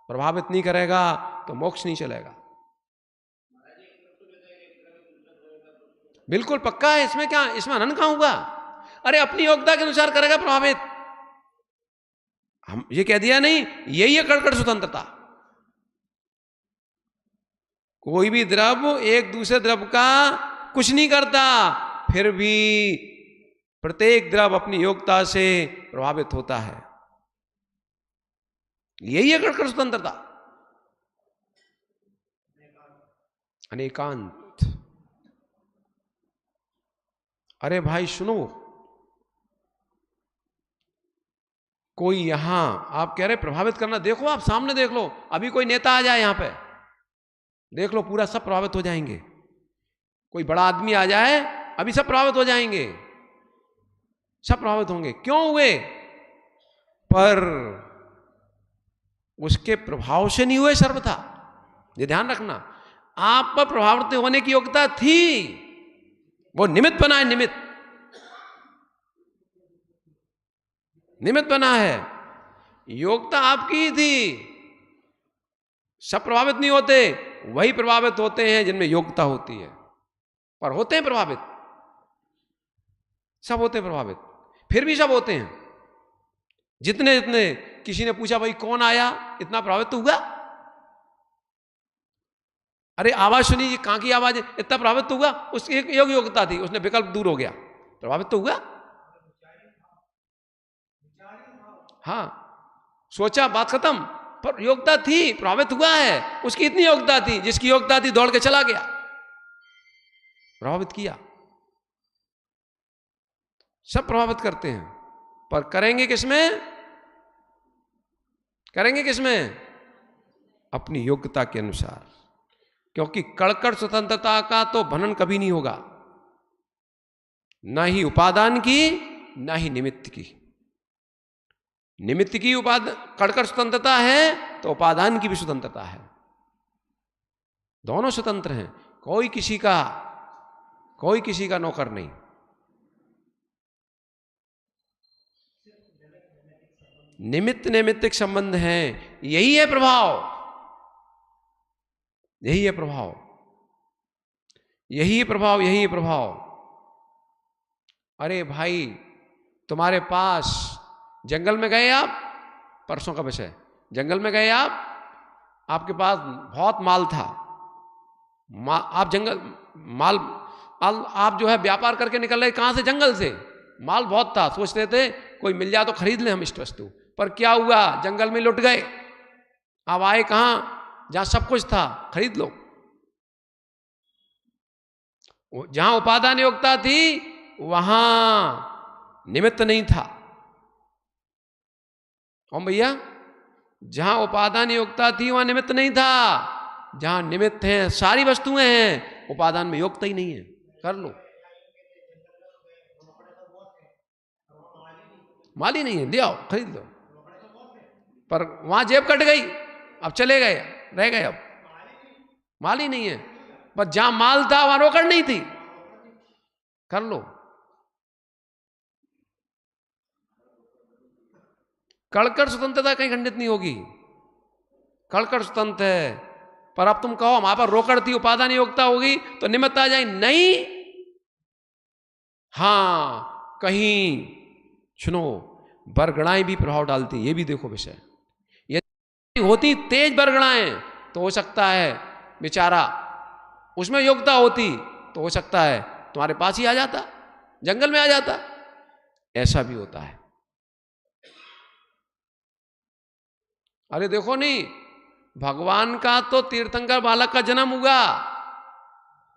प्रभावित नहीं करेगा तो मोक्ष नहीं चलेगा। बिल्कुल पक्का है, इसमें क्या, इसमें अनंत कहां होगा? अरे अपनी योग्यता के अनुसार करेगा प्रभावित। हम ये कह दिया नहीं, यही है कड़कड़ स्वतंत्रता। कोई भी द्रव्य एक दूसरे द्रव्य का कुछ नहीं करता, फिर भी प्रत्येक द्रव्य अपनी योग्यता से प्रभावित होता है। यही है कड़कड़ स्वतंत्रता, अनेकांत। अरे भाई सुनो, कोई यहां आप कह रहे प्रभावित करना, देखो आप सामने देख लो, अभी कोई नेता आ जाए यहां पे, देख लो पूरा सब प्रभावित हो जाएंगे। कोई बड़ा आदमी आ जाए, अभी सब प्रभावित हो जाएंगे, सब प्रभावित होंगे। क्यों हुए? पर उसके प्रभाव से नहीं हुए सर्वथा, ये ध्यान रखना। आप पर प्रभावित होने की योग्यता थी, वो निमित्त बना है, निमित्त बना है, योग्यता आपकी ही थी। सब प्रभावित नहीं होते, वही प्रभावित होते हैं जिनमें योग्यता होती है। पर होते हैं प्रभावित, सब होते हैं प्रभावित, फिर भी सब होते हैं। जितने जितने, किसी ने पूछा भाई कौन आया, इतना प्रभावित तो हुआ। अरे आवाज सुनी जी, कहां की आवाज है, इतना प्रभावित तो हुआ। उसकी एक योग्यता थी, उसने विकल्प दूर हो गया, प्रभावित तो हुआ। हाँ, सोचा बात खत्म, पर योग्यता थी, प्रभावित हुआ है। उसकी इतनी योग्यता थी, जिसकी योग्यता थी दौड़ के चला गया, प्रभावित किया। सब प्रभावित करते हैं, पर करेंगे किसमें? करेंगे किसमें? अपनी योग्यता के अनुसार, क्योंकि कड़कड़ स्वतंत्रता का तो भनन कभी नहीं होगा, ना ही उपादान की ना ही निमित्त की। निमित्त की कड़कड़ स्वतंत्रता है तो उपादान की भी स्वतंत्रता है, दोनों स्वतंत्र हैं। कोई किसी का नौकर नहीं। निमित्त नैमित्तिक संबंध है, यही है प्रभाव, यही है प्रभाव, यही प्रभाव, यही प्रभाव। अरे भाई, तुम्हारे पास जंगल में गए आप, परसों का विषय, जंगल में गए आप, आपके पास बहुत माल था, आप जंगल माल आप जो है व्यापार करके निकल रहे, कहां से? जंगल से। माल बहुत था, सोच रहे थे कोई मिल जाए तो खरीद ले हम इष्ट वस्तु, पर क्या हुआ? जंगल में लुट गए। अब आए कहां? जहां सब कुछ था, खरीद लो। जहां उपादान योग्यता थी वहां निमित्त नहीं था। कौन भैया? जहां उपादान योग्यता थी वहां निमित्त नहीं था। जहां निमित्त है, सारी वस्तुएं हैं, उपादान में योग्यता ही नहीं है। कर लो, माल ही नहीं है, ले आओ खरीद लो। पर वहां जेब कट गई, अब चले गए, रह गए, अब माल ही नहीं है। पर जहां माल था वहां रोकड़ नहीं थी। कर लो। कड़कड़ स्वतंत्रता कहीं खंडित नहीं होगी, कड़कड़ स्वतंत्र है। पर अब तुम कहो हमारे पर रोकड़ थी, उपादान योग्यता होगी तो निमित्त आ जाए, नहीं। हां, कहीं सुनो, बरगड़ाएं भी प्रभाव डालती, ये भी देखो विषय। यदि होती तेज बरगड़ाएं तो हो सकता है बेचारा, उसमें योग्यता होती तो हो सकता है तुम्हारे पास ही आ जाता, जंगल में आ जाता। ऐसा भी होता है। अरे देखो नहीं, भगवान का तो तीर्थंकर बालक का जन्म हुआ,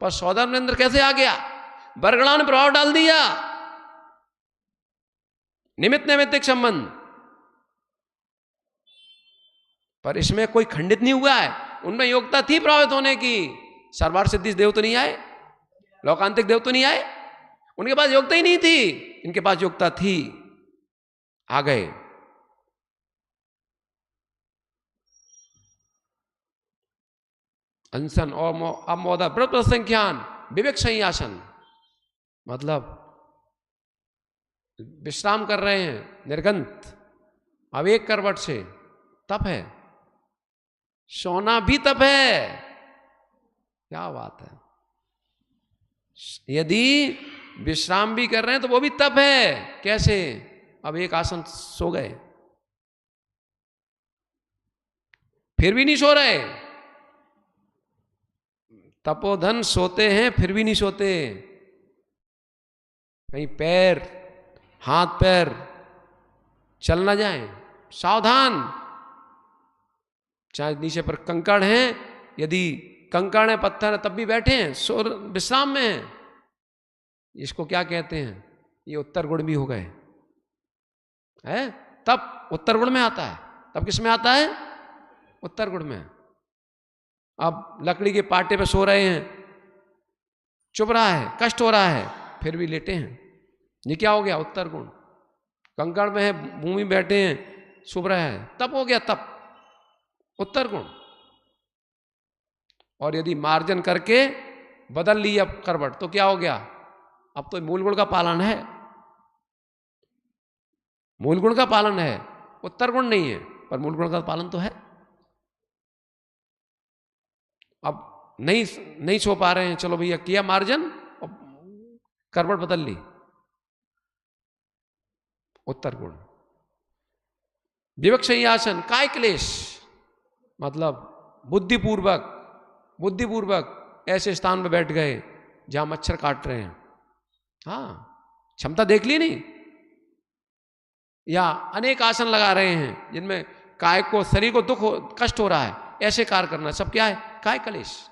पर सौदागर नरेंद्र कैसे आ गया? बरगड़ा ने प्रभाव डाल दिया। निमित्त नैमित्तिक संबंध, पर इसमें कोई खंडित नहीं हुआ है। उनमें योग्यता थी प्रभावित होने की। सर्वार्थ सिद्धि देव तो नहीं आए, लोकांतिक देव तो नहीं आए, उनके पास योग्यता ही नहीं थी। इनके पास योग्यता थी, आ गए। अनशन और अमोदा व्रत संख्यान विवेक संयासन, मतलब विश्राम कर रहे हैं निर्गंत, अब एक करवट से, तप है। सोना भी तप है, क्या बात है। यदि विश्राम भी कर रहे हैं तो वो भी तप है। कैसे? अब एक आसन सो गए, फिर भी नहीं सो रहे। तपोधन सोते हैं फिर भी नहीं सोते, कहीं पैर हाथ पैर चल ना जाए, सावधान। चाहे नीचे पर कंकड़ हैं, यदि कंकड़ है पत्थर है तब भी बैठे हैं, सो विश्राम में हैं। इसको क्या कहते हैं? ये उत्तर गुण भी हो गए है, तब उत्तर गुण में आता है। तब किस में आता है? उत्तर गुण में। अब लकड़ी के पाटे पे सो रहे हैं, चुभ रहा है, कष्ट हो रहा है, फिर भी लेटे हैं, ये क्या हो गया? उत्तर गुण। कंकड़ में है, भूमि बैठे हैं, शुभ रहा है, तब हो गया तप, उत्तर गुण। और यदि मार्जन करके बदल ली अब करवट तो क्या हो गया? अब तो मूल गुण का पालन है, मूल गुण का पालन है, उत्तर गुण नहीं है, पर मूल गुण का पालन तो है। अब नहीं सो पा रहे हैं, चलो भैया किया मार्जन और करवट बदल ली, उत्तर गुण। विवेक संयासन काय क्लेश, मतलब बुद्धिपूर्वक ऐसे स्थान पर बैठ गए जहां मच्छर काट रहे हैं। हाँ, क्षमता देख ली नहीं? या अनेक आसन लगा रहे हैं जिनमें काय को, शरीर को दुख कष्ट हो रहा है, ऐसे कार्य करना, सब क्या है? काय क्लेश।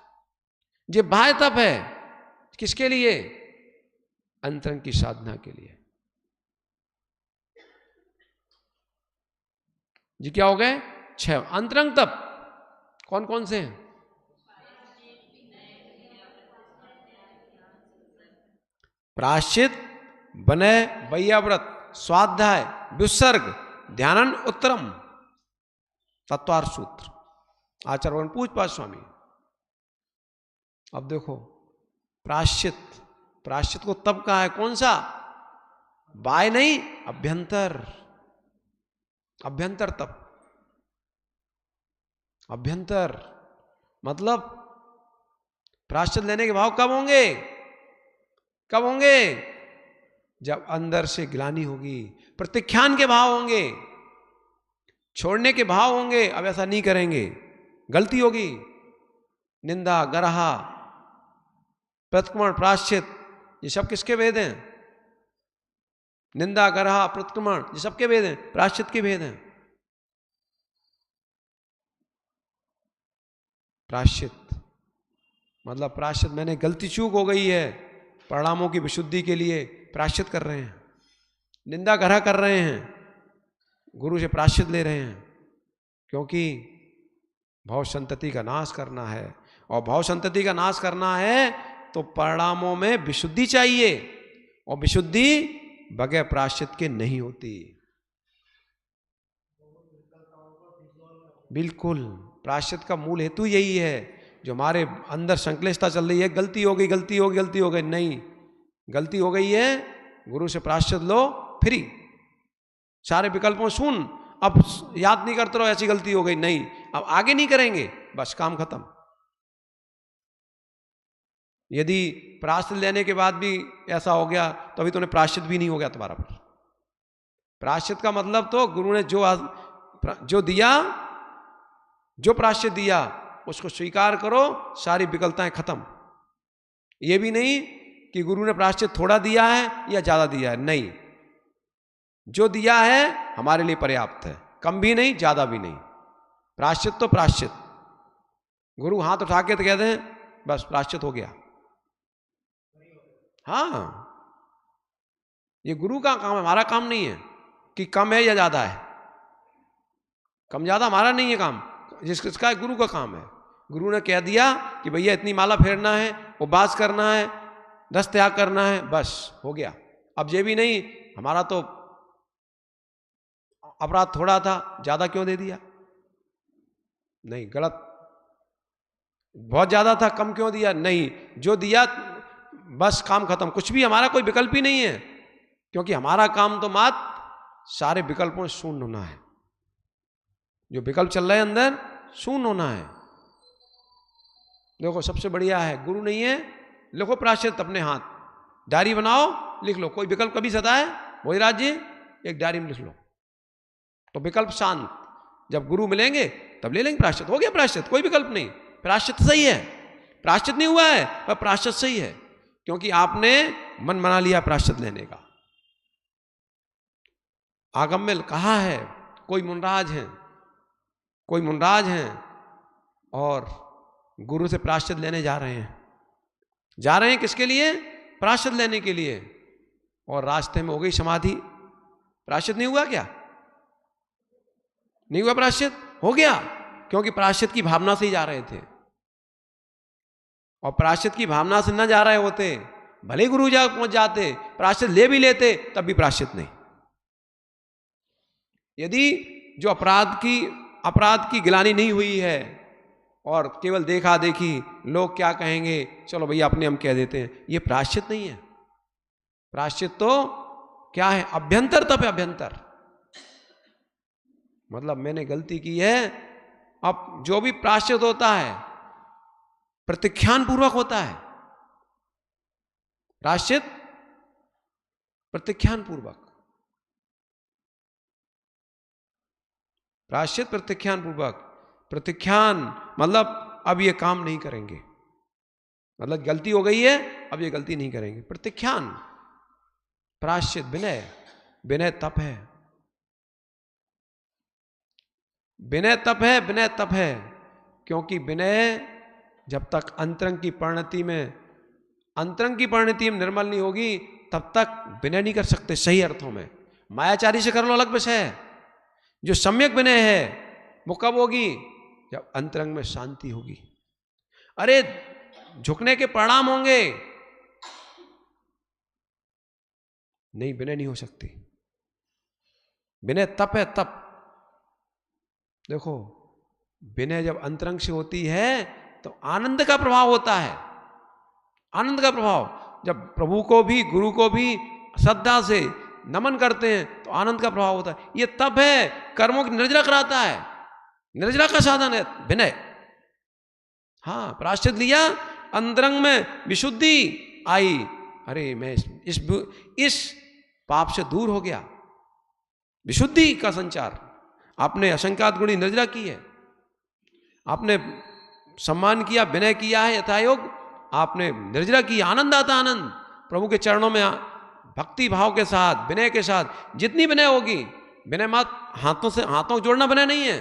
ये बाह्य तप है, किसके लिए? अंतरंग की साधना के लिए। जी क्या हो गए? 6 अंतरंग तप। कौन कौन से हैं? प्रायश्चित, विनय, वैयाव्रत, स्वाध्याय, विसर्ग, ध्यानन, उत्तरम, तत्वार्थ सूत्र, आचार्य पूजपाद स्वामी। अब देखो प्रायश्चित, प्रायश्चित को तब कहा है, कौन सा? बाय नहीं, अभ्यंतर, अभ्यंतर तप, अभ्यंतर मतलब प्रायश्चित लेने के भाव कब होंगे? कब होंगे? जब अंदर से ग्लानि होगी, प्रत्याख्यान के भाव होंगे, छोड़ने के भाव होंगे। अब ऐसा नहीं करेंगे, गलती होगी। निंदा, गरहा, प्रतिक्रमण, प्रायश्चित, ये सब किसके भेद हैं? निंदा, गरहा, प्रतिक्रमण, ये सबके भेद हैं, प्रायश्चित के भेद हैं। प्रायश्चित मतलब प्रायश्चित, मैंने गलती चूक हो गई है, परिणामों की विशुद्धि के लिए प्रायश्चित कर रहे हैं। निंदा, गरहा कर रहे हैं, गुरु से प्रायश्चित ले रहे हैं, क्योंकि भव संतति का नाश करना है। और भव संतति का नाश करना है तो परिणामों में विशुद्धि चाहिए, और विशुद्धि बगैर प्रायश्चित के नहीं होती। बिल्कुल, प्रायश्चित का मूल हेतु यही है। जो हमारे अंदर संक्लेशता चल रही है, गलती हो गई, गलती हो गई, गलती हो गई, नहीं, गलती हो गई है, गुरु से प्रायश्चित लो, फ्री, सारे विकल्पों सुन, अब याद नहीं करते रहो ऐसी गलती हो गई, नहीं, अब आगे नहीं करेंगे, बस काम खत्म। यदि प्रायश्चित लेने के बाद भी ऐसा हो गया तो अभी तुम्हें प्रायश्चित भी नहीं हो गया तुम्हारा पर। प्रायश्चित का मतलब तो गुरु ने जो दिया, जो प्रायश्चित दिया उसको स्वीकार करो, सारी विकलताएं खत्म। ये भी नहीं कि गुरु ने प्रायश्चित थोड़ा दिया है या ज्यादा दिया है, नहीं, जो दिया है हमारे लिए पर्याप्त है, कम भी नहीं ज्यादा भी नहीं। प्रायश्चित तो प्रायश्चित, गुरु हाथ उठा के तो कहते हैं बस प्रायश्चित हो गया। हाँ, ये गुरु का काम है, हमारा काम नहीं है कि कम है या ज्यादा है। कम ज्यादा हमारा नहीं है काम, जिसका गुरु का काम है। गुरु ने कह दिया कि भैया इतनी माला फेरना है, उपवास करना है, 10 त्याग करना है, बस हो गया। अब ये भी नहीं, हमारा तो अपराध थोड़ा था, ज्यादा क्यों दे दिया, नहीं, गलत। बहुत ज्यादा था, कम क्यों दिया, नहीं, जो दिया बस काम खत्म। कुछ भी हमारा कोई विकल्प ही नहीं है, क्योंकि हमारा काम तो मात्र सारे विकल्पों से शून्य होना है। जो विकल्प चल रहे हैं अंदर, शून्य होना है। देखो सबसे बढ़िया है, गुरु नहीं है, लिखो प्रायश्चित अपने हाथ, डायरी बनाओ, लिख लो। कोई विकल्प कभी सताए भोजराज जी, एक डायरी में लिख लो, तो विकल्प शांत। जब गुरु मिलेंगे तब ले लेंगे प्रायश्चित, हो गया प्रायश्चित, कोई विकल्प नहीं। प्रायश्चित सही है, प्रायश्चित नहीं हुआ है पर प्रायश्चित सही है, क्योंकि आपने मन बना लिया प्रायश्चित लेने का। आगम में कहा है, कोई मुनराज हैं, कोई मुनराज हैं और गुरु से प्रायश्चित लेने जा रहे हैं। जा रहे हैं किसके लिए? प्रायश्चित लेने के लिए। और रास्ते में हो गई समाधि। प्रायश्चित नहीं हुआ क्या? नहीं हुआ प्रायश्चित? हो गया, क्योंकि प्रायश्चित की भावना से ही जा रहे थे। और प्रायश्चित की भावना से न जा रहे होते, भले गुरु जा पहुंच जाते, प्रायश्चित ले भी लेते, तब भी प्रायश्चित नहीं। यदि जो अपराध की गिलानी नहीं हुई है और केवल देखा देखी, लोग क्या कहेंगे, चलो भैया अपने हम कह देते हैं, ये प्रायश्चित नहीं है। प्रायश्चित तो क्या है? अभ्यंतर तप है, अभ्यंतर। मतलब मैंने गलती की है, अब जो भी प्रायश्चित होता है प्रत्याख्यान पूर्वक होता है। प्रायश्चित प्रत्याख्यान पूर्वक, प्रायश्चित प्रत्याख्यान पूर्वक। प्रत्याख्यान मतलब अब ये काम नहीं करेंगे, मतलब गलती हो गई है, अब ये गलती नहीं करेंगे। प्रत्याख्यान, प्रायश्चित, विनय। विनय तप है, विनय तप है, विनय तप है। क्योंकि विनय जब तक अंतरंग की परिणति में निर्मल नहीं होगी, तब तक विनय नहीं कर सकते सही अर्थों में। मायाचारी से कर लो अलग विषय है। जो सम्यक विनय है वो कब होगी? जब अंतरंग में शांति होगी। अरे झुकने के परिणाम होंगे, नहीं विनय नहीं हो सकती। विनय तप है, तप। देखो विनय जब अंतरंग से होती है तो आनंद का प्रभाव होता है, आनंद का प्रभाव। जब प्रभु को भी गुरु को भी श्रद्धा से नमन करते हैं तो आनंद का प्रभाव होता है। ये तप है, कर्मों की निर्जरा कराता है, निर्जरा का साधन है विनय। हाँ, प्रायश्चित लिया, अंतरंग में विशुद्धि आई। अरे मैं इस पाप से दूर हो गया, विशुद्धि का संचार। आपने असंख्यात गुणी निर्जरा की है, आपने सम्मान किया, विनय किया है यथायोग, आपने निर्जरा की, आनंद आता, आनंद प्रभु के चरणों में भक्ति भाव के साथ, विनय के साथ। जितनी विनय होगी, विनय मत हाथों से, हाथों को जोड़ना विनय नहीं है,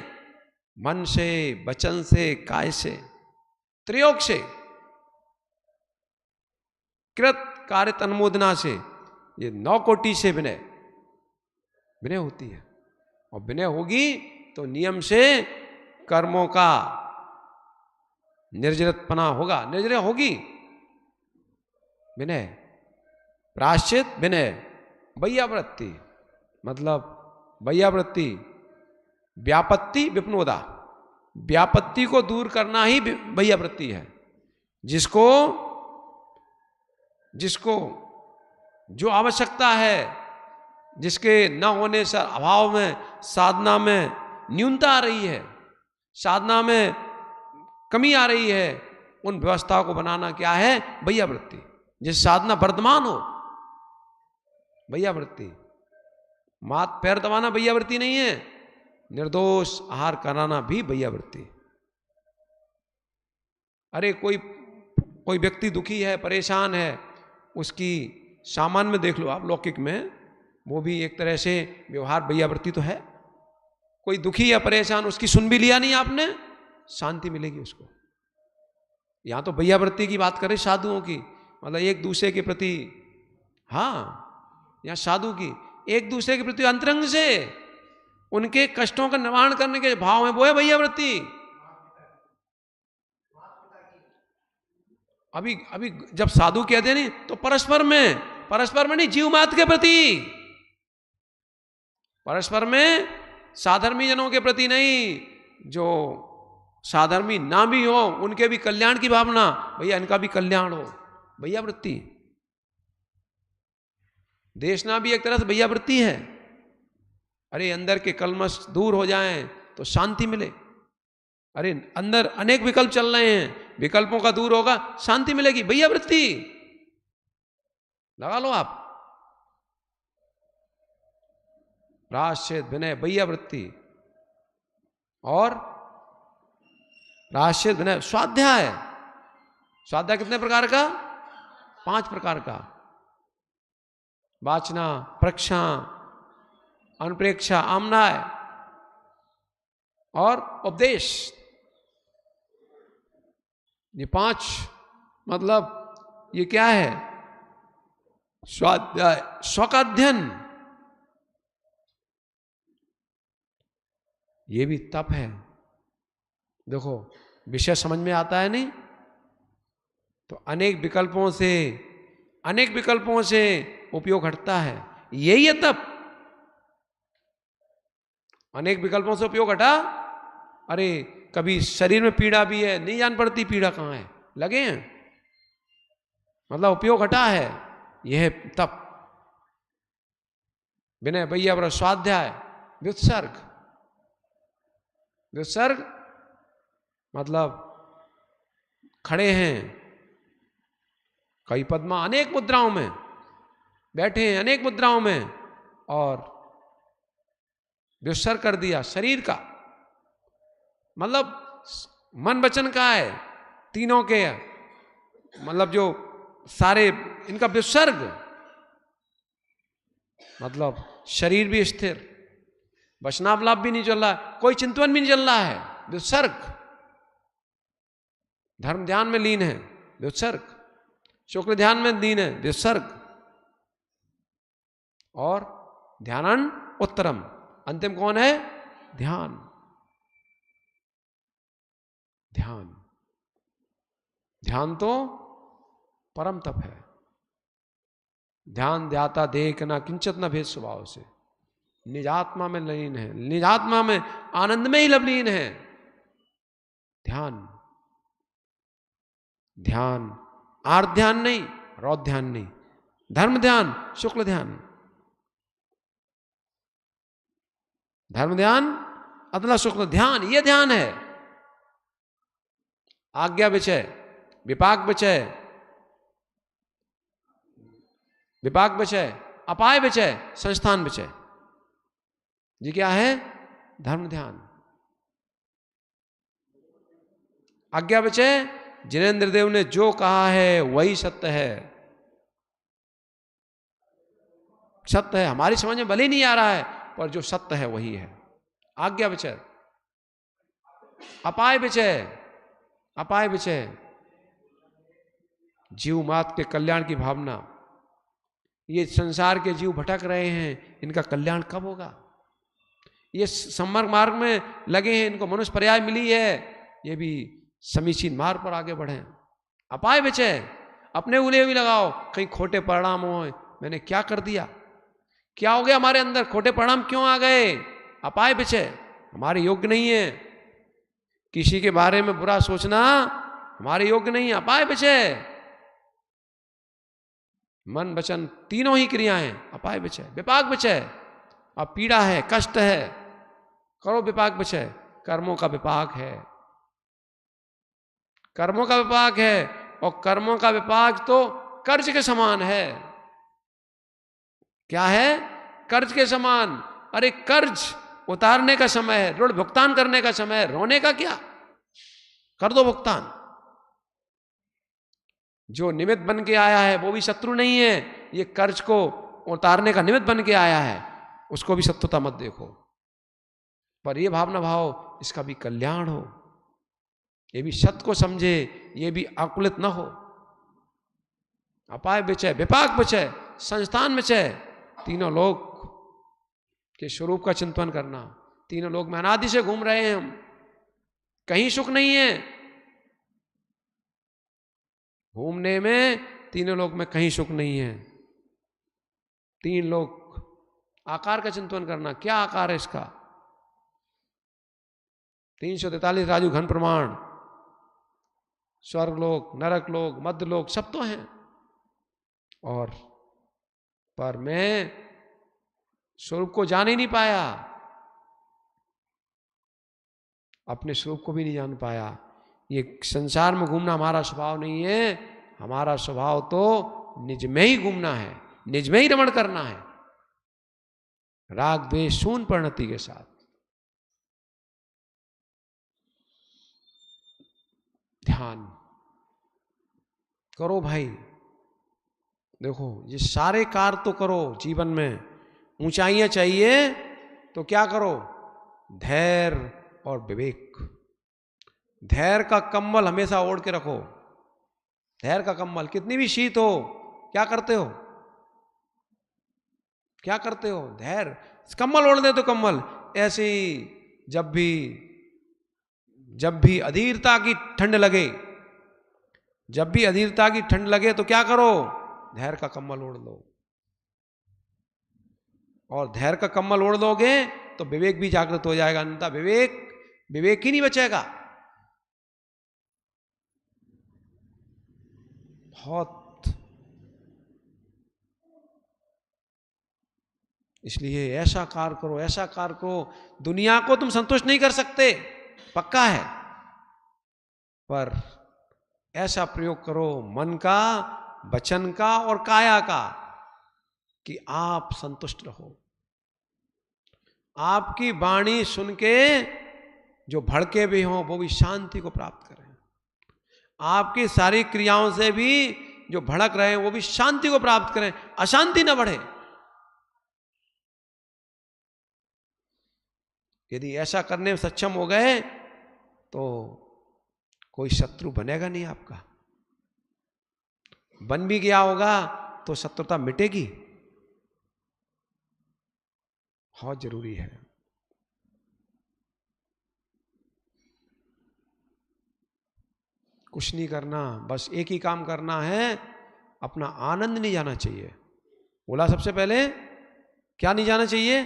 मन से, वचन से, काय से, त्रियोग से, कृत कार्य अनुमोदना से, ये 9 कोटि से विनय विनय होती है। और विनय होगी तो नियम से कर्मों का निर्जरतपना होगा, निर्जरा होगी। विनय, प्रायश्चित, विनय, वैयावृत्ति, मतलब वैयावृत्ति, व्यापत्ति, विपनोदा। व्यापत्ति को दूर करना ही वैयावृत्ति है। जिसको जिसको जो आवश्यकता है, जिसके न होने से अभाव में साधना में न्यूनता आ रही है, साधना में कमी आ रही है, उन व्यवस्थाओं को बनाना क्या है? वैयावृत्ति। जिस साधना वर्धमान हो, वैयावृत्ति। मात पैर दबाना वैयावृत्ति नहीं है, निर्दोष आहार कराना भी वैयावृत्ति। अरे कोई व्यक्ति दुखी है, परेशान है, उसकी सामान्य में देख लो आप, लौकिक में, वो भी एक तरह से व्यवहार वैयावृत्ति तो है। कोई दुखी या परेशान, उसकी सुन भी लिया नहीं आपने, शांति मिलेगी उसको। यहां तो वैयावृत्ति की बात करें, साधुओं की, मतलब एक दूसरे के प्रति, हाँ, यहां साधु की एक दूसरे के प्रति अंतरंग से उनके कष्टों का निवारण करने के भाव में, वो है वैयावृत्ति। अभी जब साधु कहते हैं नहीं, तो परस्पर में नहीं, जीव मात्र के प्रति, परस्पर में, साधर्मी जनों के प्रति नहीं। जो साधर्मी ना भी हो, उनके भी कल्याण की भावना, भैया इनका भी कल्याण हो, वैयावृत्ति। देशना भी एक तरह से वैयावृत्ति है। अरे अंदर के कलमश दूर हो जाएं तो शांति मिले। अरे अंदर अनेक विकल्प चल रहे हैं, विकल्पों का दूर होगा, शांति मिलेगी, वैयावृत्ति। लगा लो आप, प्रायश्चित, विनय, वैयावृत्ति। और प्रायश्चित, विनय, स्वाध्याय। स्वाध्याय कितने प्रकार का? 5 प्रकार का। वाचना, प्रक्षा, अनुप्रेक्षा, आमनाय और उपदेश। ये 5, मतलब ये क्या है? स्वाध्याय, स्व का अध्ययन, ये भी तप है। देखो विषय समझ में आता है नहीं, तो अनेक विकल्पों से उपयोग हटता है, यही है तप। अनेक विकल्पों से उपयोग हटा। अरे कभी शरीर में पीड़ा भी है, नहीं जान पड़ती पीड़ा कहां है, लगे हैं, मतलब उपयोग हटा है, यह है तप। विनय, वैयावृत्ति, स्वाध्याय, व्युत्सर्ग। व्युत्सर्ग मतलब खड़े हैं कई पद्मा, अनेक मुद्राओं में बैठे हैं, अनेक मुद्राओं में, और व्युत्सर्ग कर दिया शरीर का, मतलब मन वचन का है, तीनों के, मतलब जो सारे इनका व्युत्सर्ग, मतलब शरीर भी स्थिर, वचनावलाप भी नहीं चल रहा, कोई चिंतन भी नहीं चल रहा है, व्युत्सर्ग। धर्म ध्यान में लीन है, व्युत्सर्ग। शुक्ल ध्यान में लीन है, व्युत्सर्ग। और ध्यानन उत्तरम, अंतिम कौन है? ध्यान। ध्यान, ध्यान तो परम तप है। ध्यान ध्याता देख ना किंचित न भेद स्वभाव से, निजात्मा में लीन है, निजात्मा में आनंद में ही लवलीन है। ध्यान, ध्यान आर्त ध्यान नहीं, रौद्र ध्यान नहीं, धर्म ध्यान, शुक्ल ध्यान। धर्म ध्यान, अदला शुक्ल ध्यान, ये ध्यान है। आज्ञा विचय, विपाक विचय, विपाक विचय, अपाय विचय, संस्थान विचय, ये क्या है? धर्म ध्यान। आज्ञा विचय, जिनेन्द्र देव ने जो कहा है वही सत्य है। सत्य है, हमारी समझ में भले नहीं आ रहा है, पर जो सत्य है वही है। आज्ञा विचय। अपाय विचय, अपाय विचय, जीव मात्र के कल्याण की भावना। ये संसार के जीव भटक रहे हैं, इनका कल्याण कब होगा? ये सम्मर्ग मार्ग में लगे हैं, इनको मनुष्य पर्याय मिली है, ये भी समीचीन मार्ग पर आगे बढ़े। अपाय विचय, अपने उले भी लगाओ, कहीं खोटे परिणाम हो। मैंने क्या कर दिया, क्या हो गया हमारे अंदर, खोटे परिणाम क्यों आ गए? अपाय विचय, हमारे योग्य नहीं है। किसी के बारे में बुरा सोचना हमारे योग्य नहीं है। अपाय विचय, मन वचन तीनों ही क्रियाएं अपाय विचय। विपाक विचय, अब पीड़ा है, कष्ट है, करो विपाक विचय। कर्मों का विपाक है, कर्मों का विपाक है, और कर्मों का विपाक तो कर्ज के समान है। क्या है? कर्ज के समान। अरे कर्ज उतारने का समय है, ऋण भुगतान करने का समय है, रोने का क्या? कर दो भुगतान। जो निमित्त बन के आया है वो भी शत्रु नहीं है, ये कर्ज को उतारने का निमित्त बन के आया है, उसको भी शत्रुता मत देखो। पर ये भावना भाव इसका भी कल्याण हो, ये भी सत्य को समझे, ये भी आकुलित न हो। अपाय विचय, विपाक विचय, संस्थान विचय, तीनों लोग के स्वरूप का चिंतन करना। तीनों लोग में अनादि से घूम रहे हैं हम, कहीं सुख नहीं है। घूमने में तीनों लोग में कहीं सुख नहीं है। तीन लोग आकार का चिंतन करना, क्या आकार है इसका? 343 राजू घन प्रमाण, स्वर्ग लोक, नरक लोक, मध्य लोक, सब तो हैं। और पर मैं स्वरूप को जान ही नहीं पाया, अपने स्वरूप को भी नहीं जान पाया। ये संसार में घूमना हमारा स्वभाव नहीं है, हमारा स्वभाव तो निज में ही घूमना है, निज में ही रमण करना है, राग द्वेष शून्य परिणति के साथ। ध्यान करो भाई, देखो ये सारे कार्य तो करो जीवन में। ऊंचाइयां चाहिए तो क्या करो? धैर्य और विवेक। धैर्य का कम्बल हमेशा ओढ़ के रखो। धैर्य का कम्बल, कितनी भी शीत हो, क्या करते हो? क्या करते हो? धैर्य कम्बल ओढ़ दे तो कम्बल ऐसे ही, जब भी अधीरता की ठंड लगे, जब भी अधीरता की ठंड लगे तो क्या करो? धैर्य का कम्बल ओढ़ लो। और धैर्य का कम्बल ओढ़ लोगे तो विवेक भी जागृत हो जाएगा, अन्यथा विवेक ही नहीं बचेगा। बहुत, इसलिए ऐसा कार्य करो, ऐसा कार्य करो। दुनिया को तुम संतुष्ट नहीं कर सकते, पक्का है, पर ऐसा प्रयोग करो मन का, वचन का और काया का कि आप संतुष्ट रहो। आपकी वाणी सुन के जो भड़के भी हों वो भी शांति को प्राप्त करें। आपकी सारी क्रियाओं से भी जो भड़क रहे हैं वो भी शांति को प्राप्त करें, अशांति न बढ़े। यदि ऐसा करने में सक्षम हो गए तो कोई शत्रु बनेगा नहीं आपका। बन भी गया होगा तो शत्रुता मिटेगी। बहुत जरूरी है। कुछ नहीं करना, बस एक ही काम करना है, अपना आनंद नहीं जाना चाहिए। बोला सबसे पहले क्या नहीं जाना चाहिए?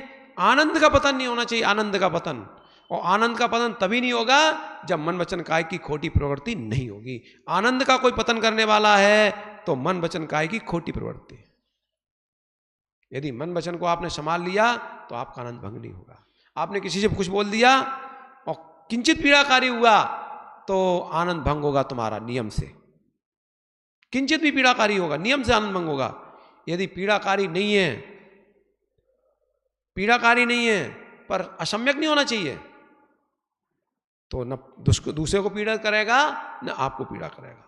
आनंद का पतन नहीं होना चाहिए, आनंद का पतन। और आनंद का पतन तभी नहीं होगा जब मन वचन काय की खोटी प्रवृत्ति नहीं होगी। आनंद का कोई पतन करने वाला है तो मन वचन काय की खोटी प्रवृत्ति। यदि मन वचन को आपने संभाल लिया तो आपका आनंद भंग नहीं होगा। आपने किसी से कुछ बोल दिया और किंचित पीड़ाकारी हुआ तो आनंद भंग होगा तुम्हारा नियम से। किंचित भी पीड़ाकारी होगा, नियम से आनंद भंग होगा। यदि पीड़ाकारी नहीं है, पीड़ाकारी नहीं है पर असम्यक नहीं होना चाहिए, तो न दूसरे को पीड़ा करेगा न आपको पीड़ा करेगा।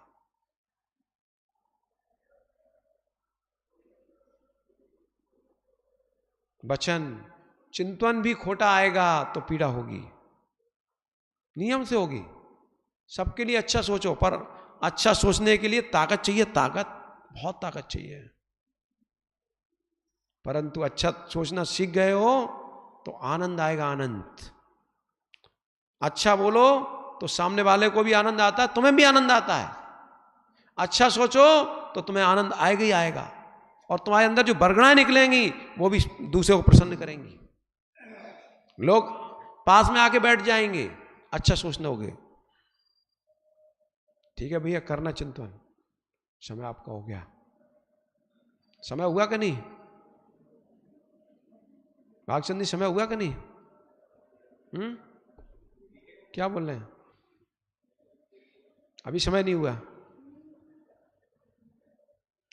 वचन चिंतन भी खोटा आएगा तो पीड़ा होगी, नियम से होगी। सबके लिए अच्छा सोचो, पर अच्छा सोचने के लिए ताकत चाहिए, ताकत, बहुत ताकत चाहिए। परंतु अच्छा सोचना सीख गए हो तो आनंद आएगा, आनंद। अच्छा बोलो तो सामने वाले को भी आनंद आता है, तुम्हें भी आनंद आता है। अच्छा सोचो तो तुम्हें आनंद आएगा ही आएगा, और तुम्हारे अंदर जो बरगड़ाएं निकलेंगी वो भी दूसरे को प्रसन्न करेंगी। लोग पास में आके बैठ जाएंगे, अच्छा सोचने होगे। ठीक है भैया, करना चिंतन। समय आपका हो गया, समय हुआ कि नहीं? भागचंदी समय हुआ कि नहीं? क्या बोल रहे हैं? अभी समय नहीं हुआ।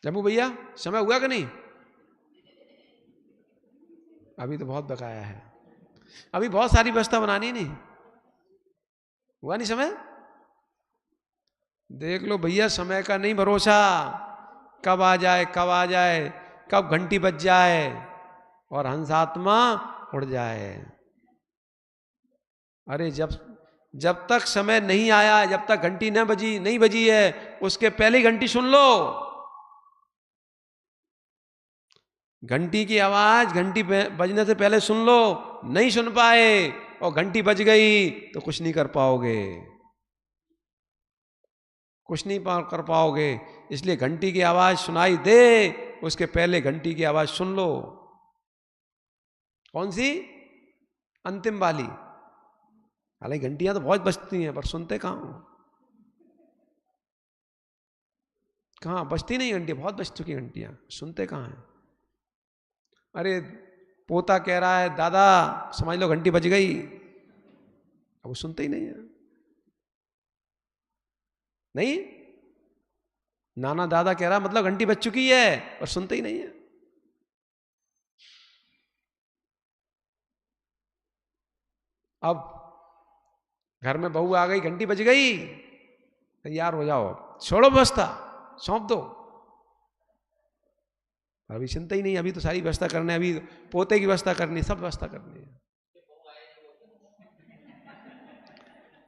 जम्मू भैया समय हुआ कि नहीं? अभी तो बहुत बकाया है, अभी बहुत सारी व्यवस्था बनानी नहीं। हुआ नहीं समय? देख लो भैया, समय का नहीं भरोसा, कब आ जाए, कब आ जाए, कब घंटी बज जाए और हंसात्मा उड़ जाए। अरे जब तक समय नहीं आया, जब तक घंटी नहीं बजी है, उसके पहले घंटी सुन लो। घंटी की आवाज घंटी बजने से पहले सुन लो। नहीं सुन पाए और घंटी बज गई तो कुछ नहीं कर पाओगे, कुछ नहीं कर पाओगे। इसलिए घंटी की आवाज सुनाई दे, उसके पहले घंटी की आवाज सुन लो। कौन सी? अंतिम वाली। हालांकि घंटियां तो बहुत बजती हैं, पर सुनते कहां हो? कहां बजती नहीं घंटियां, बहुत बज चुकी घंटियां, सुनते कहां हैं? अरे पोता कह रहा है दादा समझ लो घंटी बज गई, अब वो सुनते ही नहीं है। नहीं, नाना दादा कह रहा मतलब घंटी बज चुकी है, और सुनते ही नहीं है। अब घर में बहू आ गई, घंटी बज गई, तैयार हो जाओ, छोड़ो व्यवस्था, सौंप दो। अभी चिंता ही नहीं, अभी तो सारी व्यवस्था करने, अभी पोते की व्यवस्था करनी, सब व्यवस्था करनी है।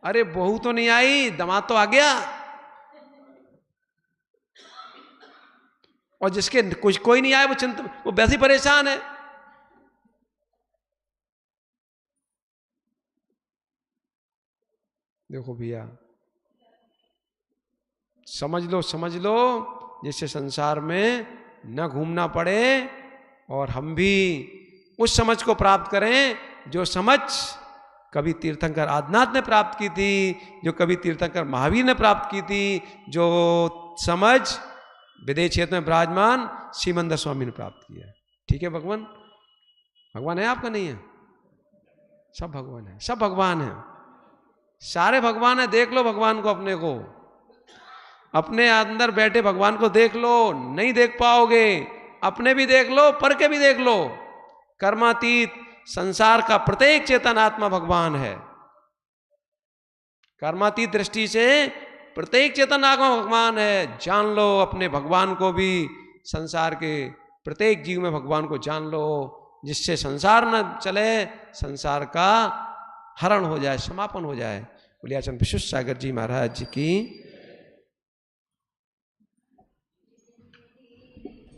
अरे बहू तो नहीं आई, दामाद तो आ गया। और जिसके कुछ कोई नहीं आया वो वैसे ही परेशान है। देखो भैया, समझ लो जिससे संसार में न घूमना पड़े, और हम भी उस समझ को प्राप्त करें जो समझ कभी तीर्थंकर आदिनाथ ने प्राप्त की थी, जो कभी तीर्थंकर महावीर ने प्राप्त की थी, जो समझ विदेश क्षेत्र में विराजमान सीमंदर स्वामी ने प्राप्त किया है। ठीक है, भगवान भगवान है आपका? नहीं है, सब भगवान है, सब भगवान है, सारे भगवान है। देख लो भगवान को, अपने को, अपने अंदर बैठे भगवान को देख लो। नहीं देख पाओगे, अपने भी देख लो, पर के भी देख लो। कर्मातीत संसार का प्रत्येक चेतन आत्मा भगवान है। कर्मातीत दृष्टि से प्रत्येक चेतन आत्मा भगवान है। जान लो अपने भगवान को भी, संसार के प्रत्येक जीव में भगवान को जान लो, जिससे संसार न चले, संसार का हरण हो जाए, समापन हो जाए। बोलिए आचार्य विश्वेश्वर सागर जी महाराज की